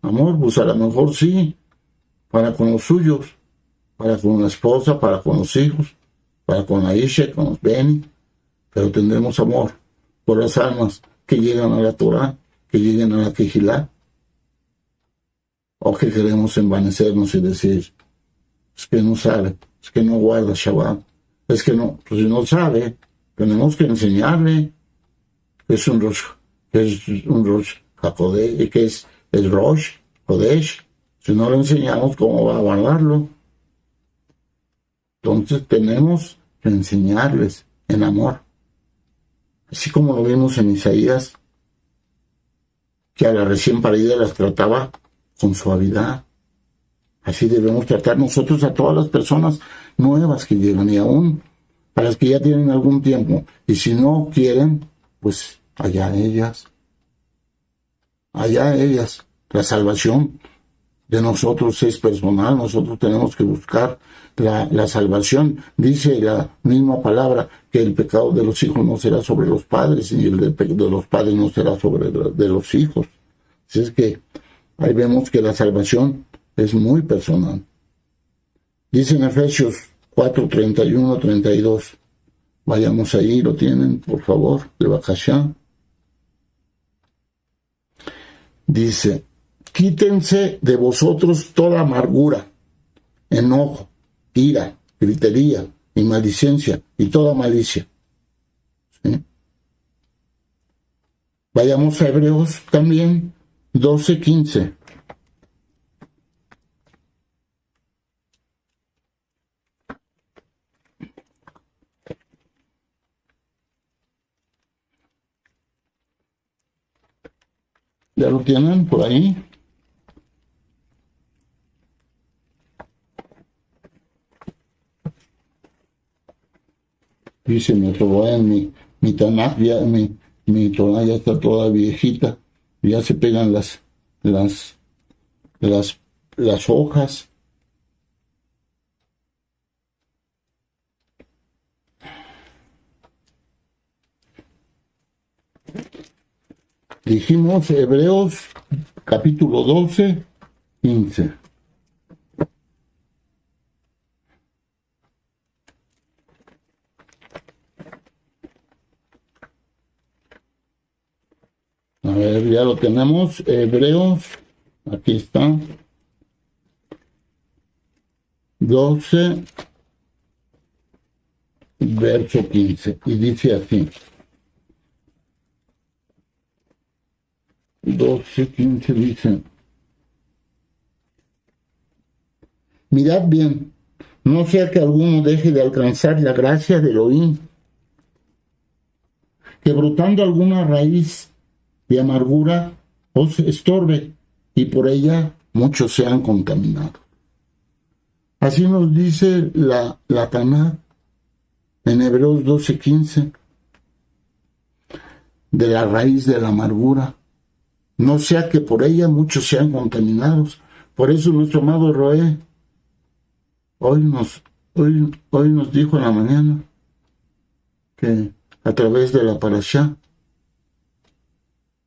Speaker 1: Amor, pues a lo mejor sí. Para con los suyos. Para con la esposa, para con los hijos. Para con la Isha, con los Beni. Pero tendremos amor por las almas que llegan a la Torah, que llegan a la Kehilá. O que queremos envanecernos y decir, es que no sabe, es que no guarda Shabbat, es que no, pues si no sabe, tenemos que enseñarle que es un Rosh HaKodesh, que es el Rosh Kodesh. Si no le enseñamos, ¿cómo va a guardarlo? Entonces tenemos que enseñarles en amor. Así como lo vimos en Isaías, que a la recién parida las trataba con suavidad. Así debemos tratar nosotros a todas las personas nuevas que llegan, y aún a las que ya tienen algún tiempo. Y si no quieren, pues allá ellas. Allá ellas. La salvación de nosotros es personal. Nosotros tenemos que buscar la salvación. Dice la misma palabra que el pecado de los hijos no será sobre los padres, y el de los padres no será sobre de los hijos. Así es que ahí vemos que la salvación es muy personal. Dice en Efesios 4, 31, 32. Vayamos ahí, lo tienen, por favor, de Bacachá. Dice: quítense de vosotros toda amargura, enojo, ira, gritería y maledicencia y toda malicia. ¿Sí? Vayamos a Hebreos también 12, 15. ¿Ya lo tienen por ahí? Dice, me robó en mi Tanaj, ya, mi Torah ya está toda viejita, ya se pegan las hojas. Dijimos Hebreos capítulo 12, 15. A ver, ya lo tenemos. Hebreos, aquí está. 12, verso 15. Y dice así. 12, 15 dice: mirad bien, no sea que alguno deje de alcanzar la gracia de Elohim, que brotando alguna raíz de amargura os estorbe, y por ella muchos sean contaminados. Así nos dice la Tanaj en Hebreos 12, 15, de la raíz de la amargura. No sea que por ella muchos sean contaminados. Por eso nuestro amado Roé hoy nos dijo en la mañana que a través de la Parashá,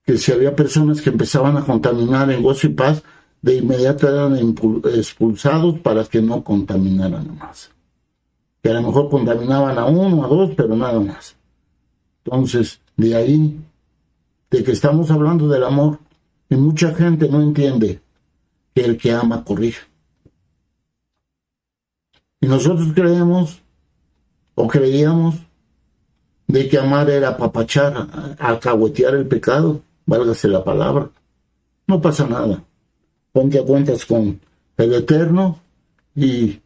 Speaker 1: que si había personas que empezaban a contaminar en Gozo y Paz, de inmediato eran expulsados para que no contaminaran más. Que a lo mejor contaminaban a uno, a dos, pero nada más. Entonces, de ahí, de que estamos hablando del amor, y mucha gente no entiende que el que ama corrige. Y nosotros creemos, o creíamos, de que amar era apapachar, alcahuetear el pecado, válgase la palabra. No pasa nada. Ponte a cuentas con el Eterno y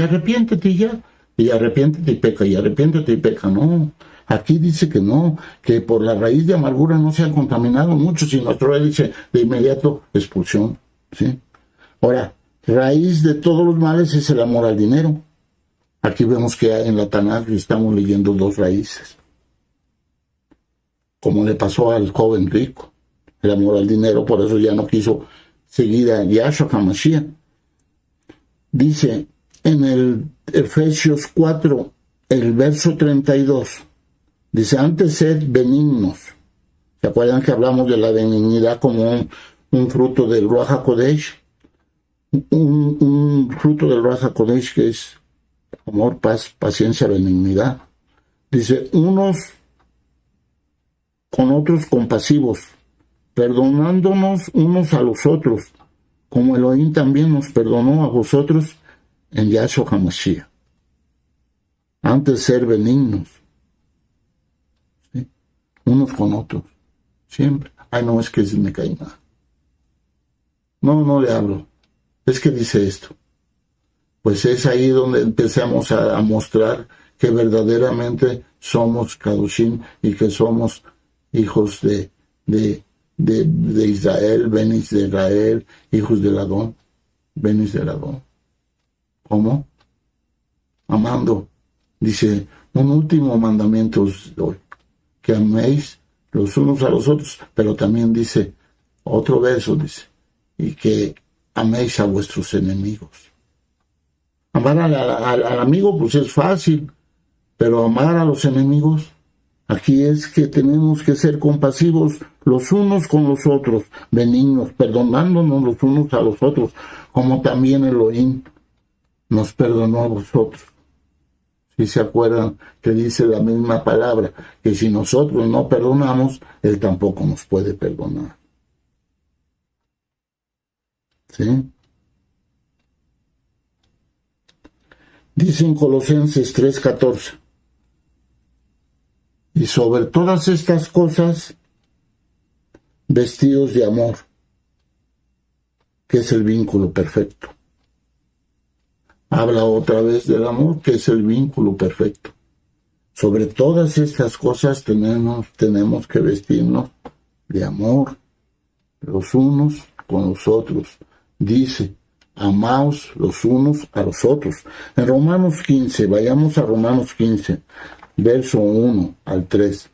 Speaker 1: arrepiéntete ya. Y arrepiéntete y peca, y arrepiéntete y peca. No. Aquí dice que no, que por la raíz de amargura no se han contaminado muchos, y nuestro rey dice de inmediato expulsión. ¿Sí? Ahora, raíz de todos los males es el amor al dinero. Aquí vemos que en la Tanaj estamos leyendo dos raíces. Como le pasó al joven rico, el amor al dinero, por eso ya no quiso seguir a Yahshua HaMashiach. Dice en el Efesios 4, el verso 32, dice: antes sed benignos. ¿Se acuerdan que hablamos de la benignidad como un fruto del Ruach HaKodesh? Un fruto del Ruach HaKodesh que es amor, paz, paciencia, benignidad. Dice: unos con otros compasivos, perdonándonos unos a los otros, como Elohim también nos perdonó a vosotros en Yahshua HaMashiach. Antes ser benignos, ¿sí? Unos con otros, siempre. Ay, no, es que me cae mal. No le hablo. Es que dice esto. Pues es ahí donde empezamos a mostrar que verdaderamente somos Kadoshim y que somos hijos de Israel, Benis de Israel, hijos del Adón. Venís de ladrón. ¿Cómo? Amando. Dice, un último mandamiento os doy, que améis los unos a los otros, pero también dice, otro verso dice, y que améis a vuestros enemigos. Amar al amigo pues es fácil, pero amar a los enemigos, aquí es que tenemos que ser compasivos los unos con los otros, benignos, perdonándonos los unos a los otros, como también Elohim nos perdonó a vosotros. Si se acuerdan que dice la misma palabra, que si nosotros no perdonamos, Él tampoco nos puede perdonar. ¿Sí? Dice en Colosenses 3:14, y sobre todas estas cosas, vestidos de amor, que es el vínculo perfecto. Habla otra vez del amor, que es el vínculo perfecto. Sobre todas estas cosas tenemos que vestirnos de amor, los unos con los otros. Dice, amaos los unos a los otros. En Romanos 15, vayamos a Romanos 15, verso 1 al 3.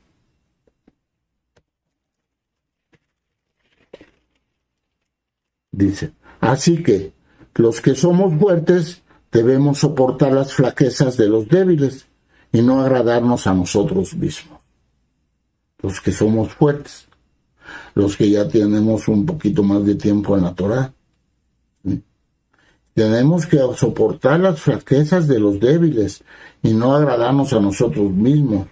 Speaker 1: Dice, así que los que somos fuertes debemos soportar las flaquezas de los débiles y no agradarnos a nosotros mismos. Los que somos fuertes, los que ya tenemos un poquito más de tiempo en la Torá, ¿sí? Tenemos que soportar las flaquezas de los débiles y no agradarnos a nosotros mismos.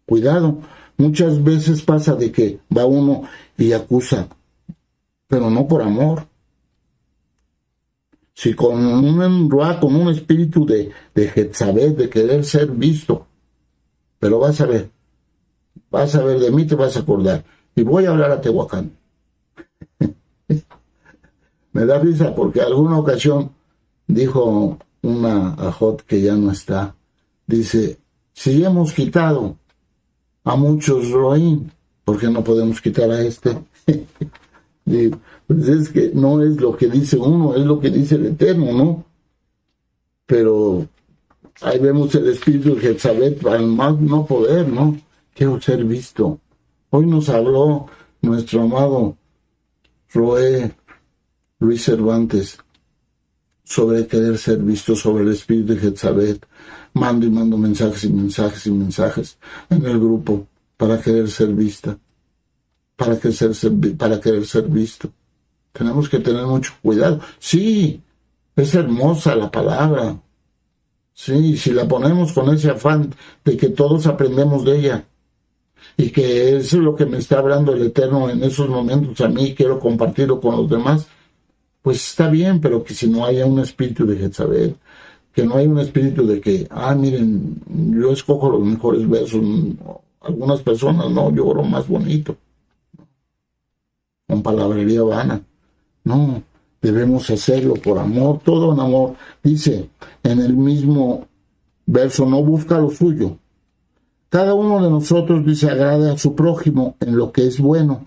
Speaker 1: Cuidado, muchas veces pasa de que va uno y acusa, pero no por amor. Si con un espíritu de Jezabel, de querer ser visto, pero vas a ver, de mí te vas a acordar, y voy a hablar a Tehuacán. Me da risa porque alguna ocasión dijo una ajot que ya no está, dice, si hemos quitado a muchos Rohim, ¿por qué no podemos quitar a este? Y pues es que no es lo que dice uno, es lo que dice el Eterno, ¿no? Pero ahí vemos el espíritu de Jezabel al más no poder, ¿no? Quiero ser visto. Hoy nos habló nuestro amado Luis Cervantes sobre querer ser visto, sobre el espíritu de Jezabel. Mando y mando mensajes y mensajes y mensajes en el grupo para querer ser vista, para querer ser visto. Tenemos que tener mucho cuidado. Sí, es hermosa la palabra. Sí, si la ponemos con ese afán de que todos aprendemos de ella y que eso es lo que me está hablando el Eterno en esos momentos a mí, quiero compartirlo con los demás, pues está bien, pero que si no haya un espíritu de Jezabel, que no haya un espíritu de que, miren, yo escojo los mejores versos, algunas personas no, yo oro más bonito, con palabrería vana. No, debemos hacerlo por amor, todo en amor. Dice en el mismo verso, no busca lo suyo. Cada uno de nosotros, dice, agrade a su prójimo en lo que es bueno.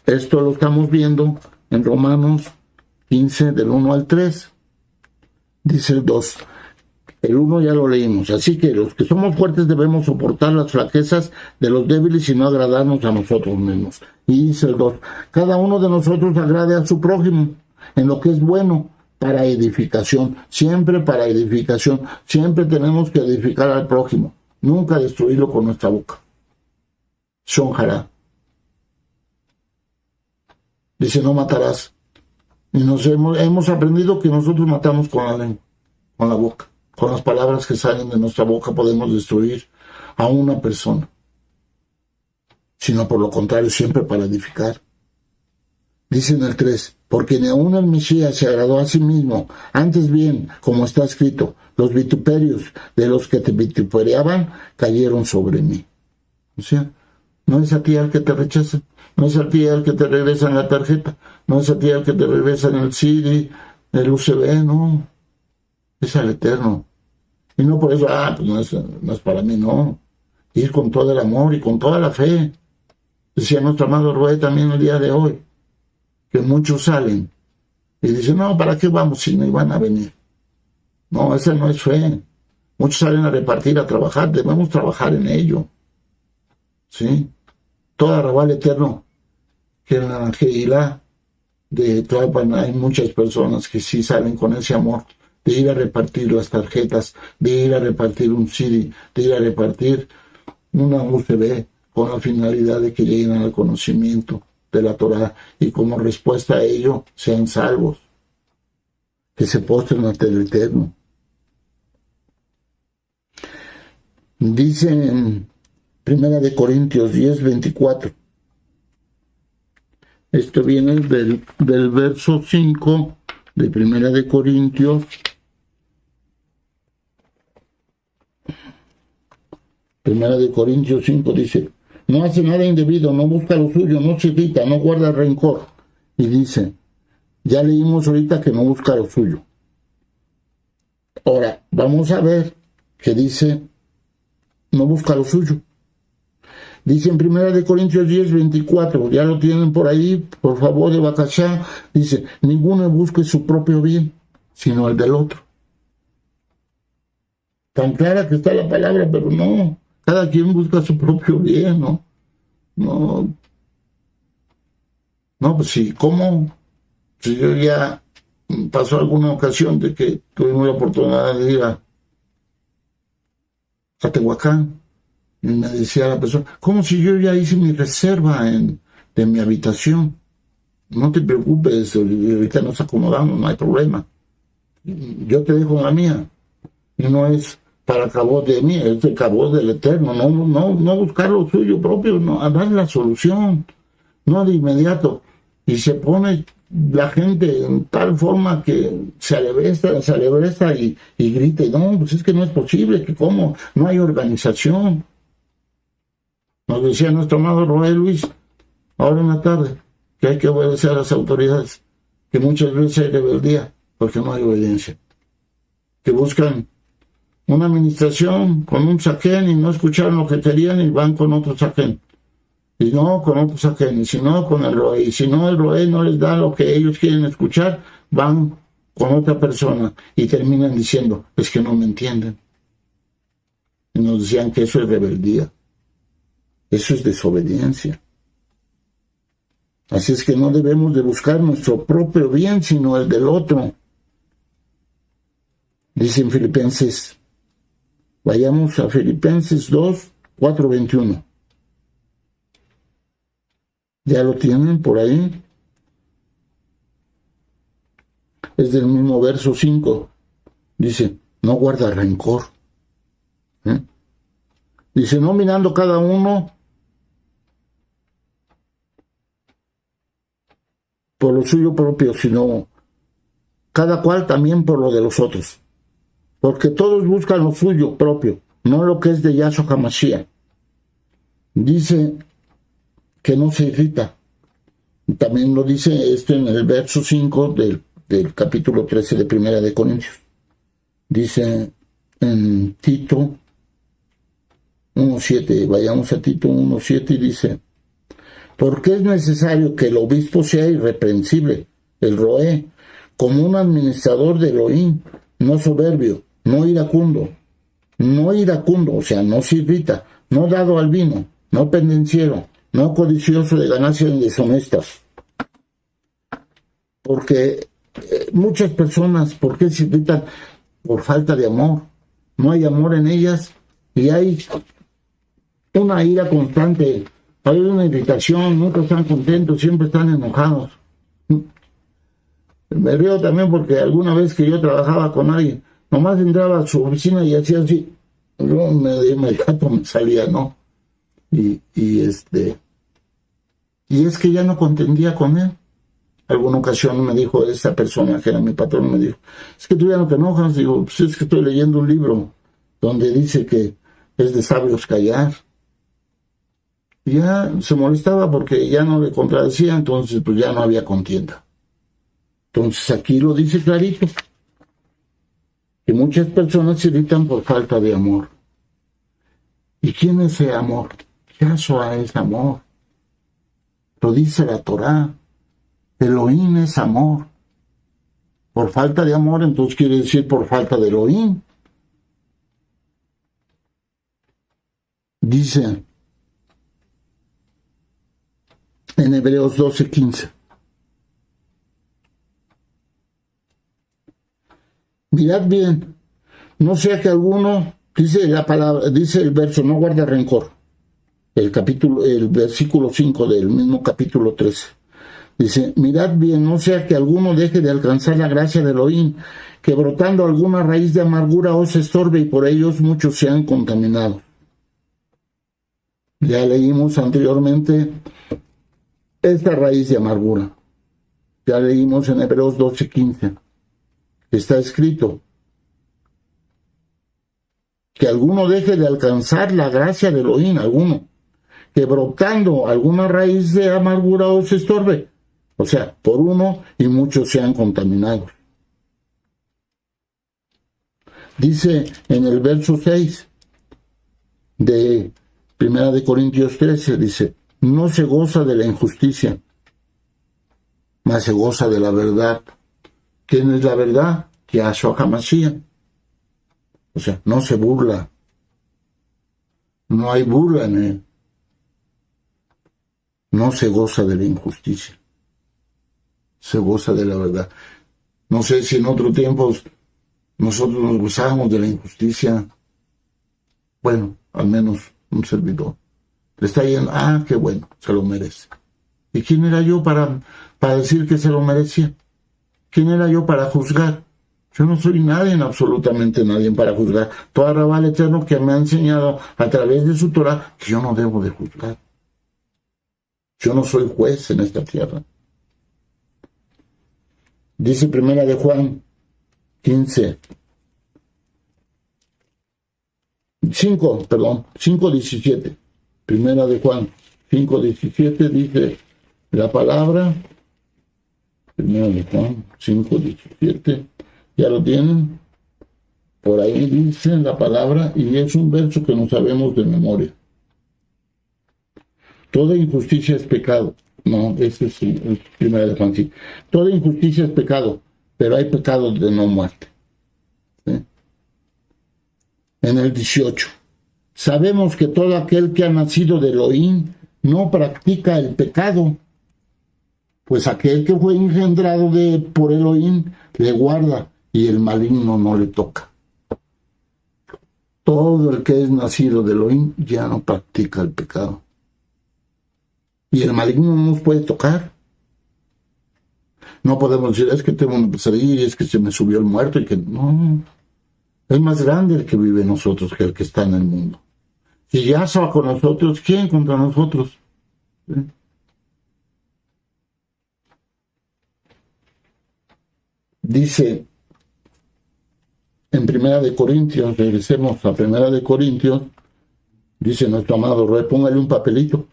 Speaker 1: Esto lo estamos viendo en Romanos 15, del 1 al 3. Dice el 2. El 1 ya lo leímos. Así que los que somos fuertes debemos soportar las flaquezas de los débiles y no agradarnos a nosotros mismos. Y dice el 2. Cada uno de nosotros agrade a su prójimo en lo que es bueno, para edificación. Siempre para edificación. Siempre tenemos que edificar al prójimo. Nunca destruirlo con nuestra boca. Shonjara. Dice, no matarás. Y hemos aprendido que nosotros matamos con la lengua, con la boca. Con las palabras que salen de nuestra boca podemos destruir a una persona. Sino por lo contrario, siempre para edificar. Dice en el 3, porque ni aun el Mesías se agradó a sí mismo, antes bien, como está escrito, los vituperios de los que te vituperiaban cayeron sobre mí. O sea, no es a ti al que te rechazan, no es a ti al que te regresan la tarjeta, no es a ti al que te regresan el CD, el UCB, no. Es al Eterno. Y no por eso, pues no es para mí, no. Ir con todo el amor y con toda la fe. Decía nuestro amado Roé también el día de hoy, que muchos salen Y dicen, no, ¿para qué vamos si no iban a venir? No, esa no es fe. Muchos salen a repartir, a trabajar, debemos trabajar en ello. ¿Sí? Todo Arrabal Eterno, que en la Kehilá de Tlalpan hay muchas personas que sí salen con ese amor de ir a repartir las tarjetas, de ir a repartir un CD, de ir a repartir una UCB con la finalidad de que lleguen al conocimiento de la Torá y como respuesta a ello sean salvos, que se postren ante el Eterno. Dice en 1 Corintios 10:24. Esto viene del verso 5 de 1 Corintios. 1 Corintios 5 dice, no hace nada indebido, no busca lo suyo, no se irrita, no guarda rencor. Y dice, ya leímos ahorita que no busca lo suyo. Ahora, vamos a ver que dice, no busca lo suyo. Dice en 1 Corintios 10:24, ya lo tienen por ahí, por favor, de Bacachá, dice, ninguno busque su propio bien, sino el del otro. Tan clara que está la palabra, pero no, cada quien busca su propio bien, ¿no? No, pues sí, ¿cómo? Si yo ya pasó alguna ocasión de que tuvimos la oportunidad de ir a Tehuacán, y me decía la persona, ¿cómo si yo ya hice mi reserva de mi habitación? No te preocupes, ahorita nos acomodamos, no hay problema. Yo te dejo la mía. Y no es para cabot de mí, es de cabot del Eterno. No buscar lo suyo propio, no, a dar la solución, no de inmediato. Y se pone la gente en tal forma que se alebresta y grita, no, pues es que no es posible, que cómo, no hay organización. Nos decía nuestro amado Roé Luis, ahora en la tarde, que hay que obedecer a las autoridades, que muchas veces hay rebeldía, porque no hay obediencia. Que buscan una administración con un saquén y no escucharon lo que querían y van con otro saquén. Y no con otro saquén, y si no con el Roé. Y si no, el Roé no les da lo que ellos quieren escuchar, van con otra persona y terminan diciendo, es que no me entienden. Y nos decían que eso es rebeldía. Eso es desobediencia. Así es que no debemos de buscar nuestro propio bien, sino el del otro. Dice en Filipenses, vayamos a Filipenses 2:4-21. ¿Ya lo tienen por ahí? Es del mismo verso 5. Dice, no guarda rencor. Dice, no mirando cada uno por lo suyo propio, sino cada cual también por lo de los otros. Porque todos buscan lo suyo propio, no lo que es de Yahshua HaMashiach. Dice que no se irrita. También lo dice esto en el verso 5 del capítulo 13 de 1 Corintios. Dice en Tito 1:7, vayamos a Tito 1:7 y dice, porque es necesario que el obispo sea irreprensible, el Roé, como un administrador de Elohim, no soberbio, no iracundo, o sea, no se irrita, no dado al vino, no pendenciero, no codicioso de ganancias deshonestas. Porque muchas personas, ¿por qué se irritan? Por falta de amor. No hay amor en ellas y hay una ira constante, hay una irritación, nunca están contentos, siempre están enojados. Me río también porque alguna vez que yo trabajaba con alguien, nomás entraba a su oficina y hacía así, yo de inmediato me salía, ¿no? Y es que ya no contendía con él. Alguna ocasión me dijo esta persona que era mi patrón, me dijo, es que tú ya no te enojas. Digo, pues es que estoy leyendo un libro donde dice que es de sabios callar. Y ya se molestaba porque ya no le contradecía, entonces pues ya no había contienda. Entonces aquí lo dice clarito, que muchas personas se irritan por falta de amor. ¿Y quién es ese amor? Yahshua es amor. Lo dice la Torá. Elohim es amor. Por falta de amor, entonces quiere decir por falta de Elohim. Dice en Hebreos 12:15. Mirad bien, no sea que alguno, dice la palabra, dice el verso, no guarda rencor. El versículo 5 del mismo capítulo 13. Dice, mirad bien, no sea que alguno deje de alcanzar la gracia de Elohim, que brotando alguna raíz de amargura os estorbe y por ellos muchos sean contaminados. Ya leímos anteriormente esta raíz de amargura. Ya leímos en Hebreos 12:15. Está escrito que alguno deje de alcanzar la gracia de Elohim, alguno, que brotando alguna raíz de amargura os estorbe. O sea, por uno y muchos sean contaminados. Dice en el verso 6 de 1 Corintios 13, dice, no se goza de la injusticia, mas se goza de la verdad. ¿Quién es la verdad? Yahshua HaMashiach. O sea, no se burla. No hay burla en él. No se goza de la injusticia. Se goza de la verdad. No sé si en otros tiempos nosotros nos gozábamos de la injusticia. Bueno, al menos un servidor. Le está yendo, qué bueno, se lo merece. ¿Y quién era yo para decir que se lo merecía? ¿Quién era yo para juzgar? Yo no soy nadie, absolutamente nadie para juzgar. Toda Rabá el Eterno que me ha enseñado a través de su Torah que yo no debo de juzgar. Yo no soy juez en esta tierra. Dice 1 de Juan 5:17. 1 de Juan 5:17 dice la palabra. 1 de Juan 5:17. ¿Ya lo tienen? Por ahí dice la palabra y es un verso que no sabemos de memoria. Toda injusticia es pecado. No, ese es el 1 de Juan. Sí. Toda injusticia es pecado, pero hay pecados de no muerte. ¿Sí? En el 18. Sabemos que todo aquel que ha nacido de Elohim no practica el pecado, pues aquel que fue engendrado por Elohim le guarda y el maligno no le toca. Todo el que es nacido de Elohim ya no practica el pecado. Y el maligno no nos puede tocar. No podemos decir, es que tengo una pesadilla, y es que se me subió el muerto, y que no. Es más grande el que vive en nosotros que el que está en el mundo. Si Yahshua con nosotros, ¿quién contra nosotros? ¿Sí? Dice en 1 de Corintios, regresemos a 1 de Corintios, dice nuestro amado Rey, póngale un papelito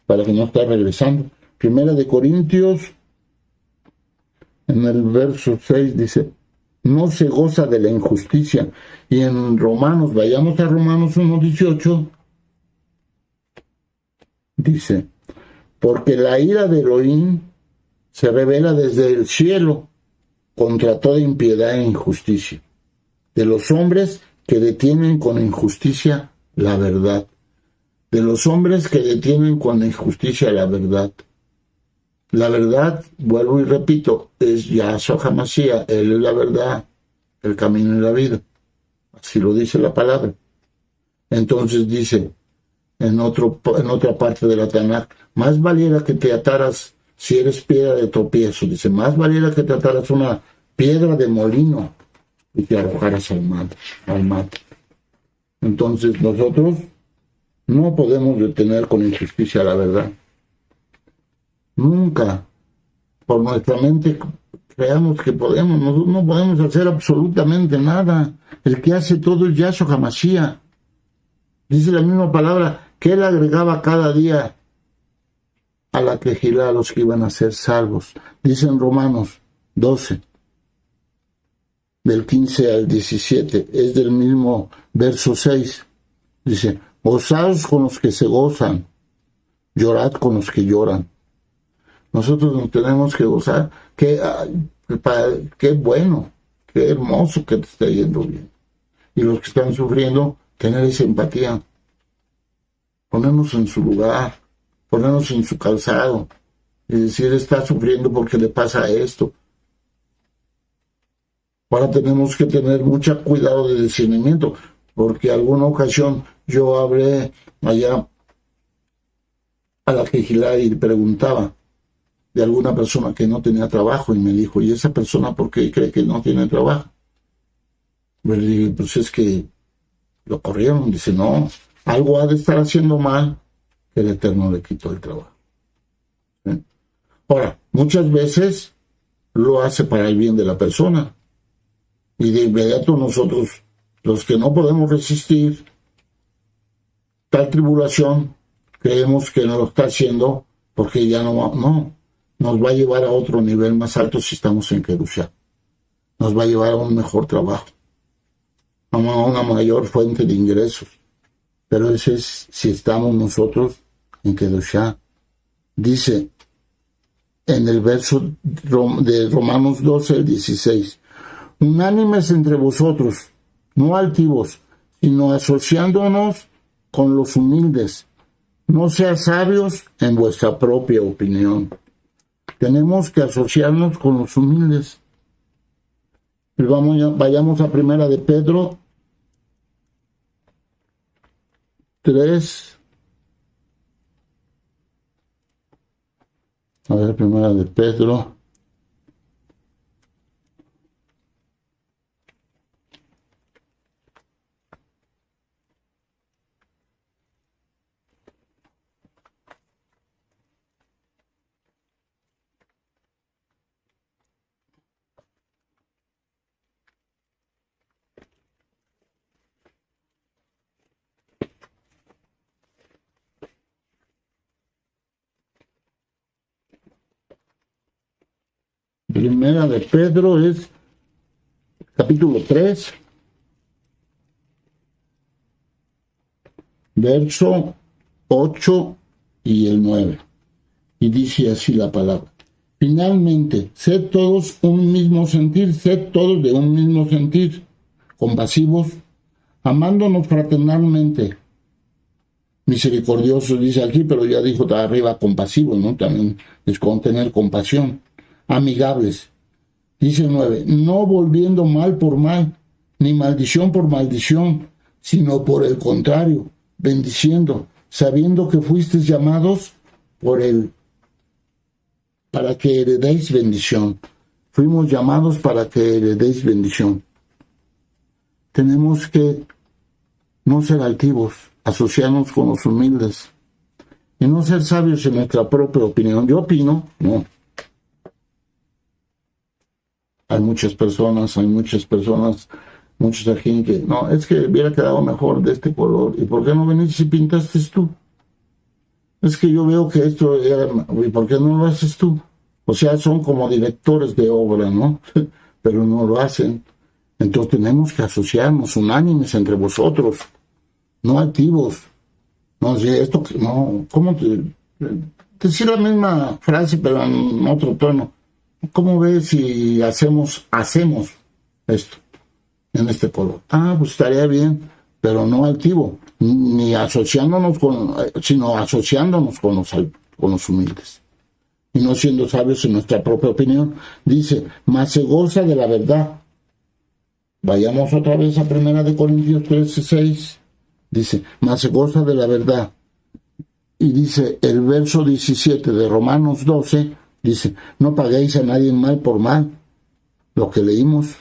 Speaker 1: para que no esté regresando. 1 de Corintios, en el verso 6 dice, no se goza de la injusticia. Y en Romanos, vayamos a Romanos 1:18, dice, porque la ira de Elohim se revela desde el cielo contra toda impiedad e injusticia, de los hombres que detienen con injusticia la verdad. De los hombres que detienen con injusticia la verdad. La verdad, vuelvo y repito, es Yahshua HaMashiach. Él es la verdad, el camino y la vida. Así lo dice la palabra. Entonces dice, en otra parte de la Tanakh, más valiera que te ataras, si eres piedra de tropiezo, dice, más valiera que te ataras una piedra de molino y te arrojaras al mar. Entonces nosotros no podemos detener con injusticia la verdad. Nunca, por nuestra mente, creamos que podemos. Nosotros no podemos hacer absolutamente nada. El que hace todo es Yahshua HaMashiach. Dice la misma palabra que él agregaba cada día a la quejilá a los que iban a ser salvos. Dice en Romanos 12, del 15 al 17, es del mismo verso 6. Dice, gozaos con los que se gozan, llorad con los que lloran. Nosotros nos tenemos que gozar. ¿Qué qué bueno, qué hermoso que te esté yendo bien. Y los que están sufriendo, tener esa empatía, ponernos en su lugar, ponernos en su calzado, y decir, está sufriendo porque le pasa esto. Ahora tenemos que tener mucho cuidado de discernimiento, porque alguna ocasión yo hablé allá a la Quejilá y preguntaba de alguna persona que no tenía trabajo, y me dijo, ¿y esa persona por qué cree que no tiene trabajo? Yo le dije, pues es que lo corrieron. Dice, no, algo ha de estar haciendo mal que el Eterno le quitó el trabajo. ¿Sí? Ahora, muchas veces lo hace para el bien de la persona, y de inmediato nosotros, los que no podemos resistir tal tribulación, creemos que no lo está haciendo porque ya no, nos va a llevar a otro nivel más alto si estamos en Kedushá. Nos va a llevar a un mejor trabajo, a una mayor fuente de ingresos. Pero ese es si estamos nosotros en Kedushá. Dice en el verso de Romanos 12, 16, unánimes entre vosotros, no altivos, sino asociándonos con los humildes. No seas sabios en vuestra propia opinión. Tenemos que asociarnos con los humildes. Y vayamos a Primera de Pedro 3. A ver, Primera de Pedro. Primera de Pedro es capítulo 3, verso 8 y el 9. Y dice así la palabra. Finalmente, sed todos un mismo sentir, sed todos de un mismo sentir, compasivos, amándonos fraternalmente, misericordiosos, dice aquí, pero ya dijo arriba compasivos, ¿no? También es con tener compasión. Amigables. Dice el 9, no volviendo mal por mal, ni maldición por maldición, sino por el contrario, bendiciendo, sabiendo que fuisteis llamados por él, para que heredéis bendición. Fuimos llamados para que heredéis bendición. Tenemos que no ser altivos, asociarnos con los humildes, y no ser sabios en nuestra propia opinión. Yo opino, no. Hay muchas personas, muchos aquí que, no, es que hubiera quedado mejor de este color. ¿Y por qué no veniste y pintaste tú? Es que yo veo que esto era, ¿y por qué no lo haces tú? O sea, son como directores de obra, ¿no? Pero no lo hacen. Entonces tenemos que asociarnos, unánimes entre vosotros, no altivos. No sé, esto, no, ¿cómo te decir la misma frase, pero en otro tono? ¿Cómo ves si hacemos esto en este color? Ah, pues estaría bien, pero no altivo, ni asociándonos sino asociándonos con los humildes. Y no siendo sabios en nuestra propia opinión. Dice, mas se goza de la verdad. Vayamos otra vez a 1 Corintios 13:6. Dice, mas se goza de la verdad. Y dice el verso 17 de Romanos 12, dice, no paguéis a nadie mal por mal. Lo que leímos,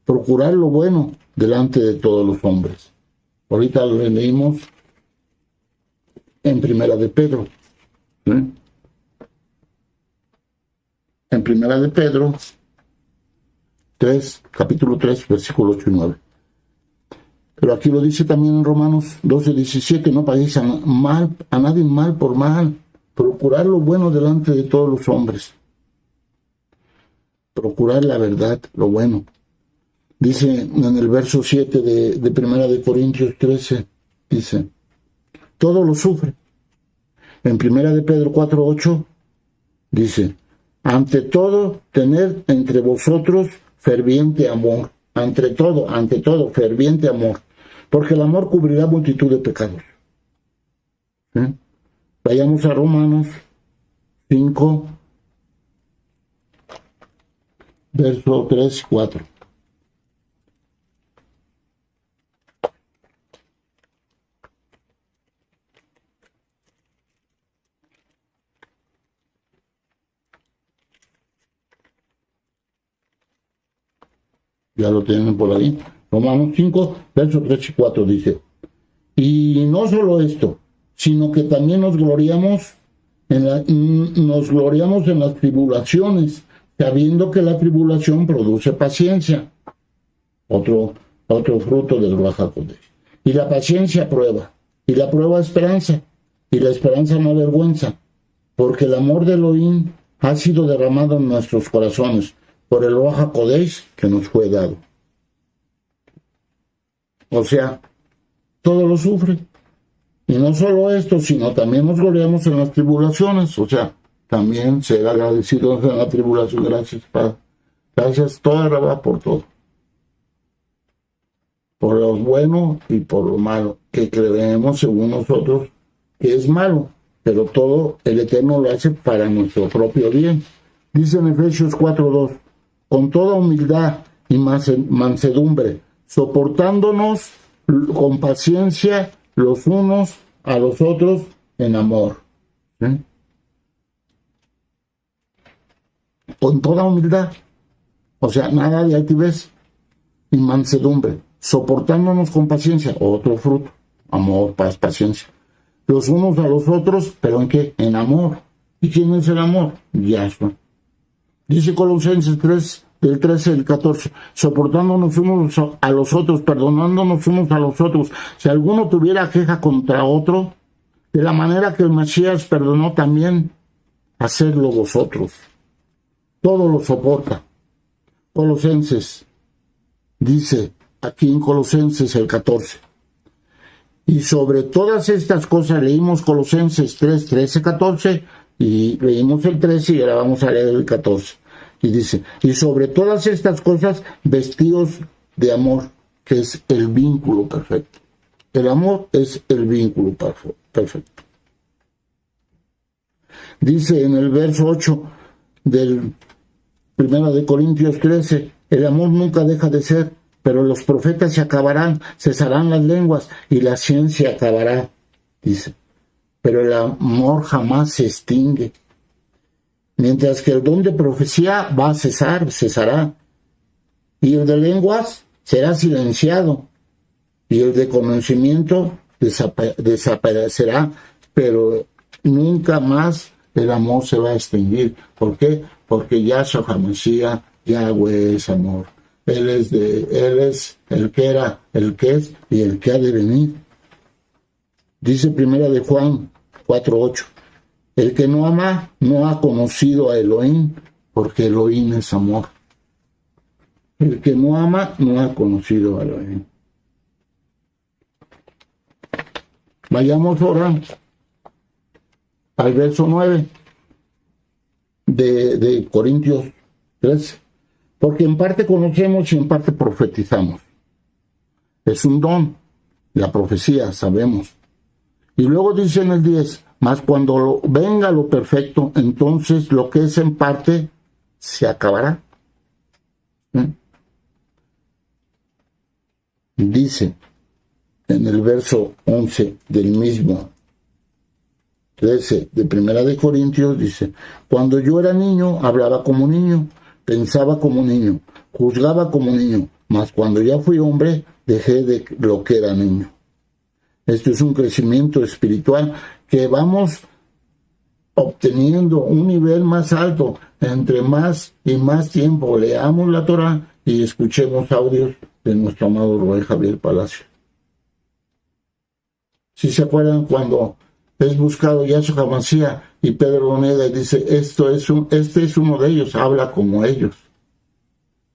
Speaker 1: procurar lo bueno delante de todos los hombres. Ahorita lo leímos en Primera de Pedro. ¿Sí? En Primera de Pedro 3, capítulo 3, versículos 8 y 9. Pero aquí lo dice también en Romanos 12:17, no paguéis a nadie mal por mal. Procurar lo bueno delante de todos los hombres. Procurar la verdad, lo bueno. Dice en el verso 7 de 1 Corintios 13, dice, todo lo sufre. En 1 Pedro 4:8 dice, Ante todo, tened entre vosotros ferviente amor. Ante todo, ferviente amor. Porque el amor cubrirá multitud de pecados. ¿Sí? Vayamos a Romanos 5, verso 3 y 4. Ya lo tienen por ahí. Romanos 5, verso 3 y 4 dice: y no solo esto, sino que también nos gloriamos en las tribulaciones, sabiendo que la tribulación produce paciencia. Otro fruto del Ruach HaKodesh. Y la paciencia prueba, y la prueba esperanza, y la esperanza no avergüenza, porque el amor de Elohim ha sido derramado en nuestros corazones por el Ruach HaKodesh que nos fue dado. O sea, todo lo sufre. Y no solo esto, sino también nos gloriamos en las tribulaciones. O sea, también ser agradecidos en la tribulación. Gracias, Padre. Gracias, toda Rabá, por todo. Por lo bueno y por lo malo, que creemos según nosotros que es malo. Pero todo el Eterno lo hace para nuestro propio bien. Dice en Efesios 4:2, con toda humildad y mansedumbre, soportándonos con paciencia los unos a los otros en amor. ¿Sí? Con toda humildad, o sea, nada de altivez, y mansedumbre, soportándonos con paciencia, otro fruto, amor, paz, paciencia, los unos a los otros, pero ¿en qué? En amor. ¿Y quién es el amor? Yahshua. Dice Colosenses 3, del 13 al 14, soportándonos unos a los otros, perdonándonos unos a los otros. Si alguno tuviera queja contra otro, de la manera que el Masías perdonó también, hacedlo vosotros. Todo lo soporta. Colosenses, dice aquí en Colosenses el 14. Y sobre todas estas cosas leímos Colosenses 3, 13, 14, y leímos el 13 y ahora vamos a leer el 14. Y dice, y sobre todas estas cosas, vestidos de amor, que es el vínculo perfecto. El amor es el vínculo perfecto. Dice en el verso 8 del 1 de Corintios 13, el amor nunca deja de ser, pero los profetas se acabarán, cesarán las lenguas y la ciencia acabará, dice. Pero el amor jamás se extingue. Mientras que el don de profecía va a cesará. Y el de lenguas será silenciado. Y el de conocimiento desaparecerá. Pero nunca más el amor se va a extinguir. ¿Por qué? Porque Yahshua HaMashiach, Yahweh es amor. Él es el que era, el que es y el que ha de venir. Dice 1 de Juan 4:8. El que no ama no ha conocido a Elohim, porque Elohim es amor. El que no ama no ha conocido a Elohim. Vayamos ahora al verso 9 de Corintios 13. Porque en parte conocemos y en parte profetizamos. Es un don, la profecía, sabemos. Y luego dice en el 10, mas cuando venga lo perfecto, entonces lo que es en parte se acabará. Dice en el verso 11 del mismo 13 de 1 de Corintios, dice, cuando yo era niño, hablaba como niño, pensaba como niño, juzgaba como niño, mas cuando ya fui hombre, dejé de lo que era niño. Esto es un crecimiento espiritual que vamos obteniendo un nivel más alto. Entre más y más tiempo leamos la Torah y escuchemos audios de nuestro amado Roy Javier Palacio. Si se acuerdan cuando es buscado Yahshua HaMashiach y Pedro Boneda dice, este es uno de ellos, habla como ellos.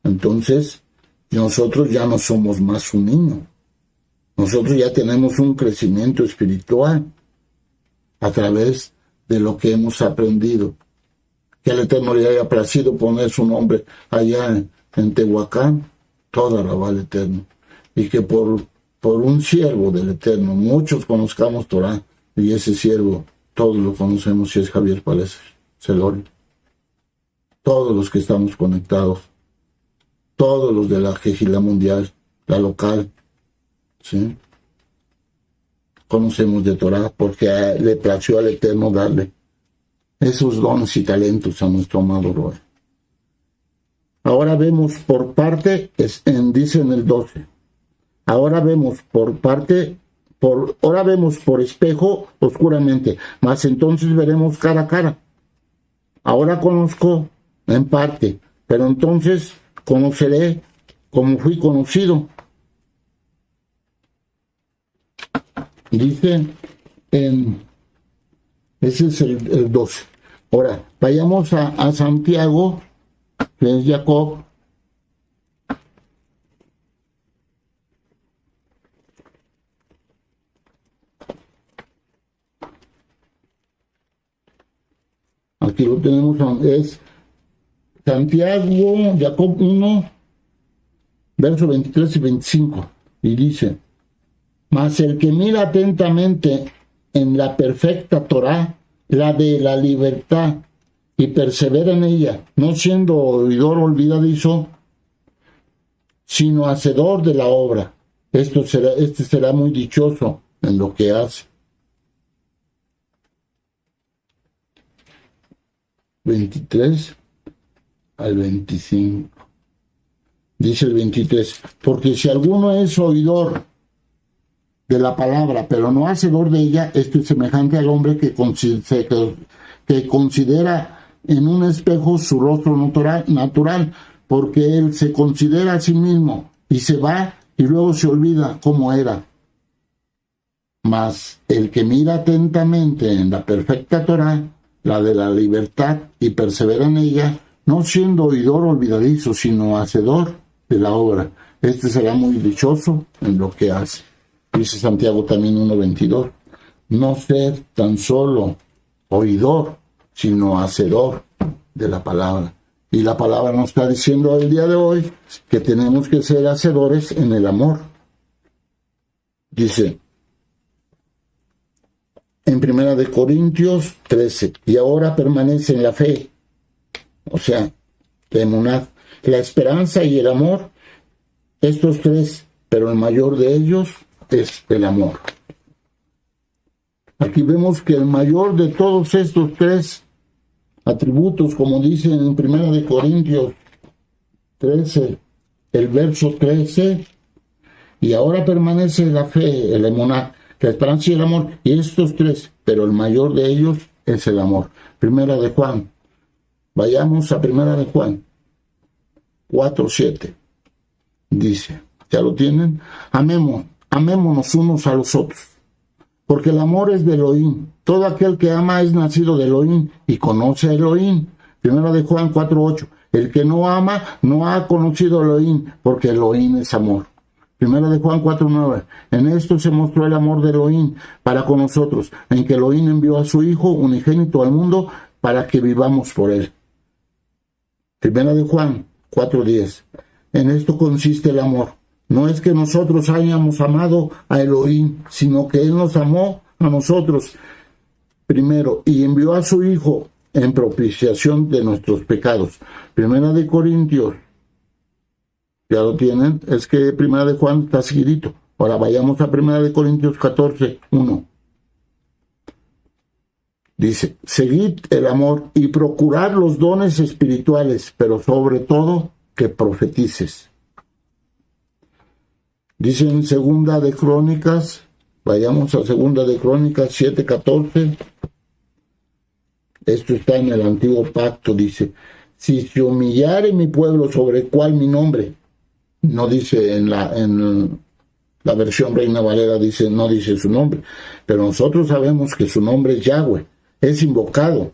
Speaker 1: Entonces, nosotros ya no somos más un niño. Nosotros ya tenemos un crecimiento espiritual a través de lo que hemos aprendido que al Eterno le haya placido poner su nombre allá en Tehuacán, toda la va al Eterno. Y que por un siervo del Eterno muchos conozcamos Torah, y ese siervo todos lo conocemos, y es Javier Palacios Celori. Todos los que estamos conectados, todos los de la Jejilá Mundial, la local, ¿sí? Conocemos de Torah porque le plació al Eterno darle esos dones y talentos a nuestro amado Roy. Ahora vemos por parte, dice en el 12, ahora vemos por espejo oscuramente, mas entonces veremos cara a cara. Ahora conozco en parte, pero entonces conoceré como fui conocido. Dice ese es el 12. Ahora, vayamos a Santiago, que es Jacob. Aquí lo tenemos, es Santiago, Jacob 1, versos 23 y 25. Y dice: mas el que mira atentamente en la perfecta Torá, la de la libertad, y persevera en ella, no siendo oidor olvidadizo, sino hacedor de la obra, este será muy dichoso en lo que hace. 23 al 25. Dice el 23: porque si alguno es oidor de la palabra, pero no hacedor de ella, esto es semejante al hombre que considera en un espejo su rostro natural, porque él se considera a sí mismo y se va y luego se olvida cómo era. Mas el que mira atentamente en la perfecta Torá, la de la libertad, y persevera en ella, no siendo oidor olvidadizo, sino hacedor de la obra, este será muy dichoso en lo que hace. Dice Santiago también 1:22, no ser tan solo oidor, sino hacedor de la palabra. Y la palabra nos está diciendo el día de hoy que tenemos que ser hacedores en el amor. Dice en 1 Corintios 13, y ahora permanece en la fe, o sea, la emuná, la esperanza y el amor, estos tres, pero el mayor de ellos es el amor. Aquí vemos que el mayor de todos estos tres atributos, como dice en 1 Corintios 13, el verso 13, y ahora permanece la fe, el emuná, la esperanza y el amor, y estos tres, pero el mayor de ellos es el amor. 1 Juan, vayamos a 1 Juan 4:7, dice, ¿ya lo tienen? Amémonos unos a los otros, porque el amor es de Elohim. Todo aquel que ama es nacido de Elohim y conoce a Elohim. 1 Juan 4:8, el que no ama no ha conocido a Elohim, porque Elohim es amor. 1 Juan 4:9, en esto se mostró el amor de Elohim para con nosotros, en que Elohim envió a su Hijo unigénito al mundo para que vivamos por él. 1 Juan 4:10, en esto consiste el amor. No es que nosotros hayamos amado a Elohim, sino que Él nos amó a nosotros primero y envió a su Hijo en propiciación de nuestros pecados. 1 Corintios, ¿ya lo tienen? Es que 1 Juan está seguidito. Ahora vayamos a 1 Corintios 14:1. Dice, seguid el amor y procurad los dones espirituales, pero sobre todo que profetices. Dice en 2 de Crónicas, vayamos a 2 de Crónicas 7:14. Esto está en el antiguo pacto, dice, si se humillare mi pueblo sobre el cual mi nombre, no dice en la versión Reina Valera, dice, no dice su nombre, pero nosotros sabemos que su nombre es Yahweh, es invocado,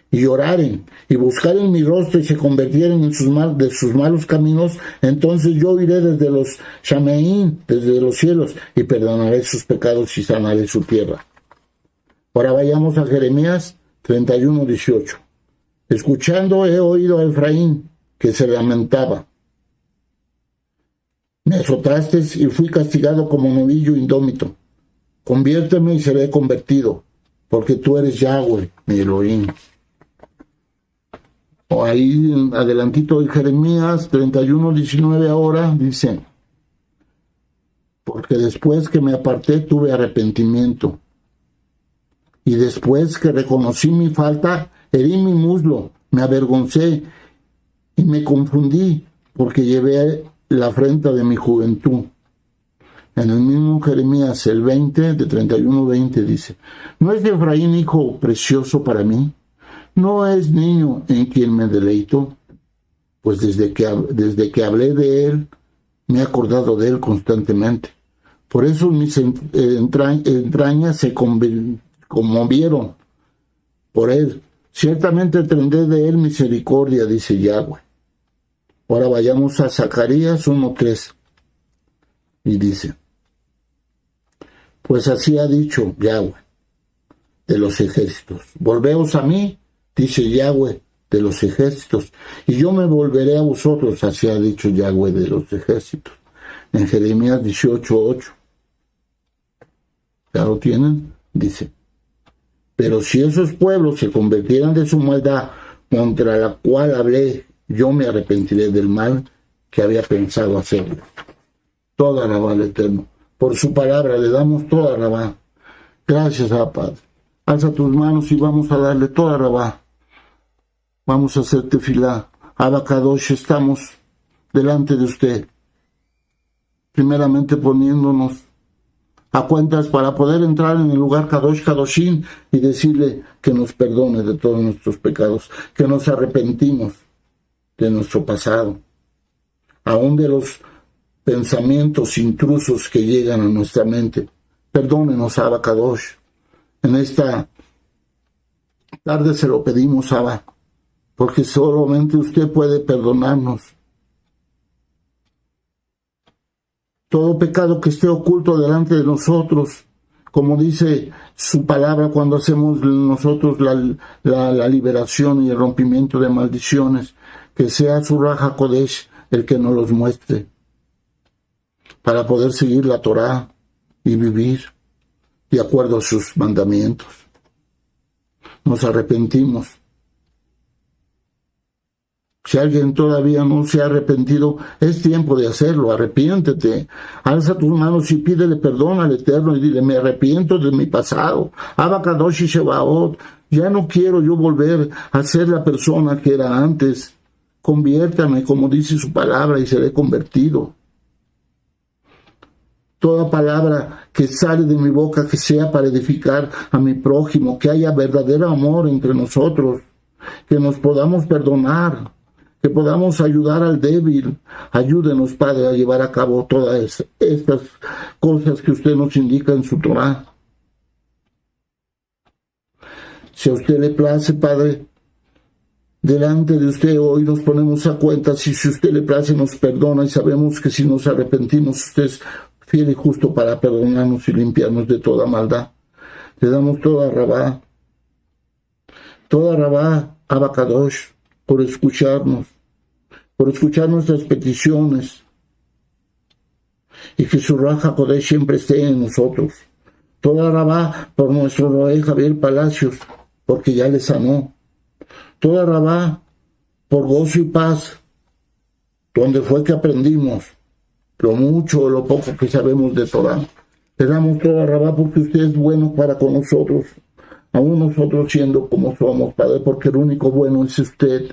Speaker 1: y oraren, y buscaren mi rostro, y se convirtieren de sus malos caminos, entonces yo iré desde los Shameín, desde los cielos, y perdonaré sus pecados y sanaré su tierra. Ahora vayamos a Jeremías 31:18. Escuchando he oído a Efraín, que se lamentaba. Me azotaste y fui castigado como novillo indómito. Conviérteme y seré convertido, porque tú eres Yahweh, mi Elohim. O ahí adelantito en Jeremías 31:19 ahora dice, porque después que me aparté tuve arrepentimiento, y después que reconocí mi falta, herí mi muslo, me avergoncé y me confundí, porque llevé la afrenta de mi juventud. En el mismo Jeremías, el 20, de 31:20 dice, ¿no es Efraín hijo precioso para mí? ¿No es niño en quien me deleito? Pues desde que hablé de él, me he acordado de él constantemente. Por eso mis entrañas se conmovieron por él. Ciertamente tendré de él misericordia, dice Yahweh. Ahora vayamos a Zacarías 1:3. Y dice, pues así ha dicho Yahweh de los ejércitos. Volveos a mí, dice Yahweh de los ejércitos, y yo me volveré a vosotros, así ha dicho Yahweh de los ejércitos. En Jeremías 18:8. ¿Ya lo tienen? Dice, pero si esos pueblos se convirtieran de su maldad contra la cual hablé, yo me arrepentiré del mal que había pensado hacerle. Toda alabá al Eterno. Por su palabra le damos toda alabá. Gracias, Padre. Alza tus manos y vamos a darle toda alabá. Vamos a hacer tefilá. Abba Kadosh, estamos delante de usted. Primeramente poniéndonos a cuentas para poder entrar en el lugar Kadosh Kadoshim y decirle que nos perdone de todos nuestros pecados, que nos arrepentimos de nuestro pasado, aún de los pensamientos intrusos que llegan a nuestra mente. Perdónenos, Abba Kadosh. En esta tarde se lo pedimos, Abba, porque solamente usted puede perdonarnos. Todo pecado que esté oculto delante de nosotros, como dice su palabra cuando hacemos nosotros la liberación y el rompimiento de maldiciones, que sea su Raja Kodesh el que nos los muestre, para poder seguir la Torá y vivir de acuerdo a sus mandamientos. Nos arrepentimos. Si alguien todavía no se ha arrepentido, es tiempo de hacerlo. Arrepiéntete. Alza tus manos y pídele perdón al Eterno y dile, me arrepiento de mi pasado. Abba Kadosh y Shebaot, ya no quiero yo volver a ser la persona que era antes. Conviértame, como dice su palabra, y seré convertido. Toda palabra que sale de mi boca, que sea para edificar a mi prójimo, que haya verdadero amor entre nosotros, que nos podamos perdonar, que podamos ayudar al débil. Ayúdenos, Padre, a llevar a cabo todas estas cosas que usted nos indica en su Torá. Si a usted le place, Padre, delante de usted hoy nos ponemos a cuenta, si a usted le place nos perdona, y sabemos que si nos arrepentimos, usted es fiel y justo para perdonarnos y limpiarnos de toda maldad. Le damos toda Rabá, Abba Kadosh, por escuchar nuestras peticiones, y que su Raja Kodesh siempre esté en nosotros. Toda Rabá por nuestro Roé Javier Palacios, porque ya le sanó. Toda Rabá por gozo y paz, donde fue que aprendimos lo mucho o lo poco que sabemos de Torá. Le damos toda Rabá porque usted es bueno para con nosotros, aún nosotros siendo como somos, Padre, porque el único bueno es usted.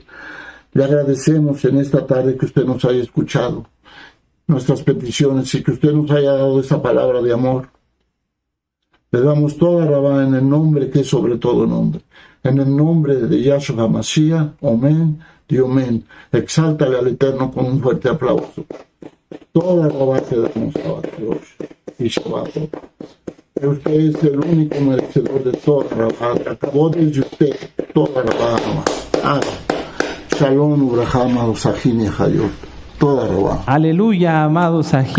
Speaker 1: Le agradecemos en esta tarde que usted nos haya escuchado nuestras peticiones y que usted nos haya dado esa palabra de amor. Le damos toda Rabá en el nombre que es sobre todo nombre. En el nombre de Yahshua Mashiach, amén y amén. Exáltale al Eterno con un fuerte aplauso. Toda Rabá te damos a Dios y Shabbat. Usted es el único merecedor de toda Rabá. Acabó desde usted toda Rabá. Shalom, Ubrahá, amados Ajín y Hayot. Toda Rabá.
Speaker 2: Aleluya, amados Ajín.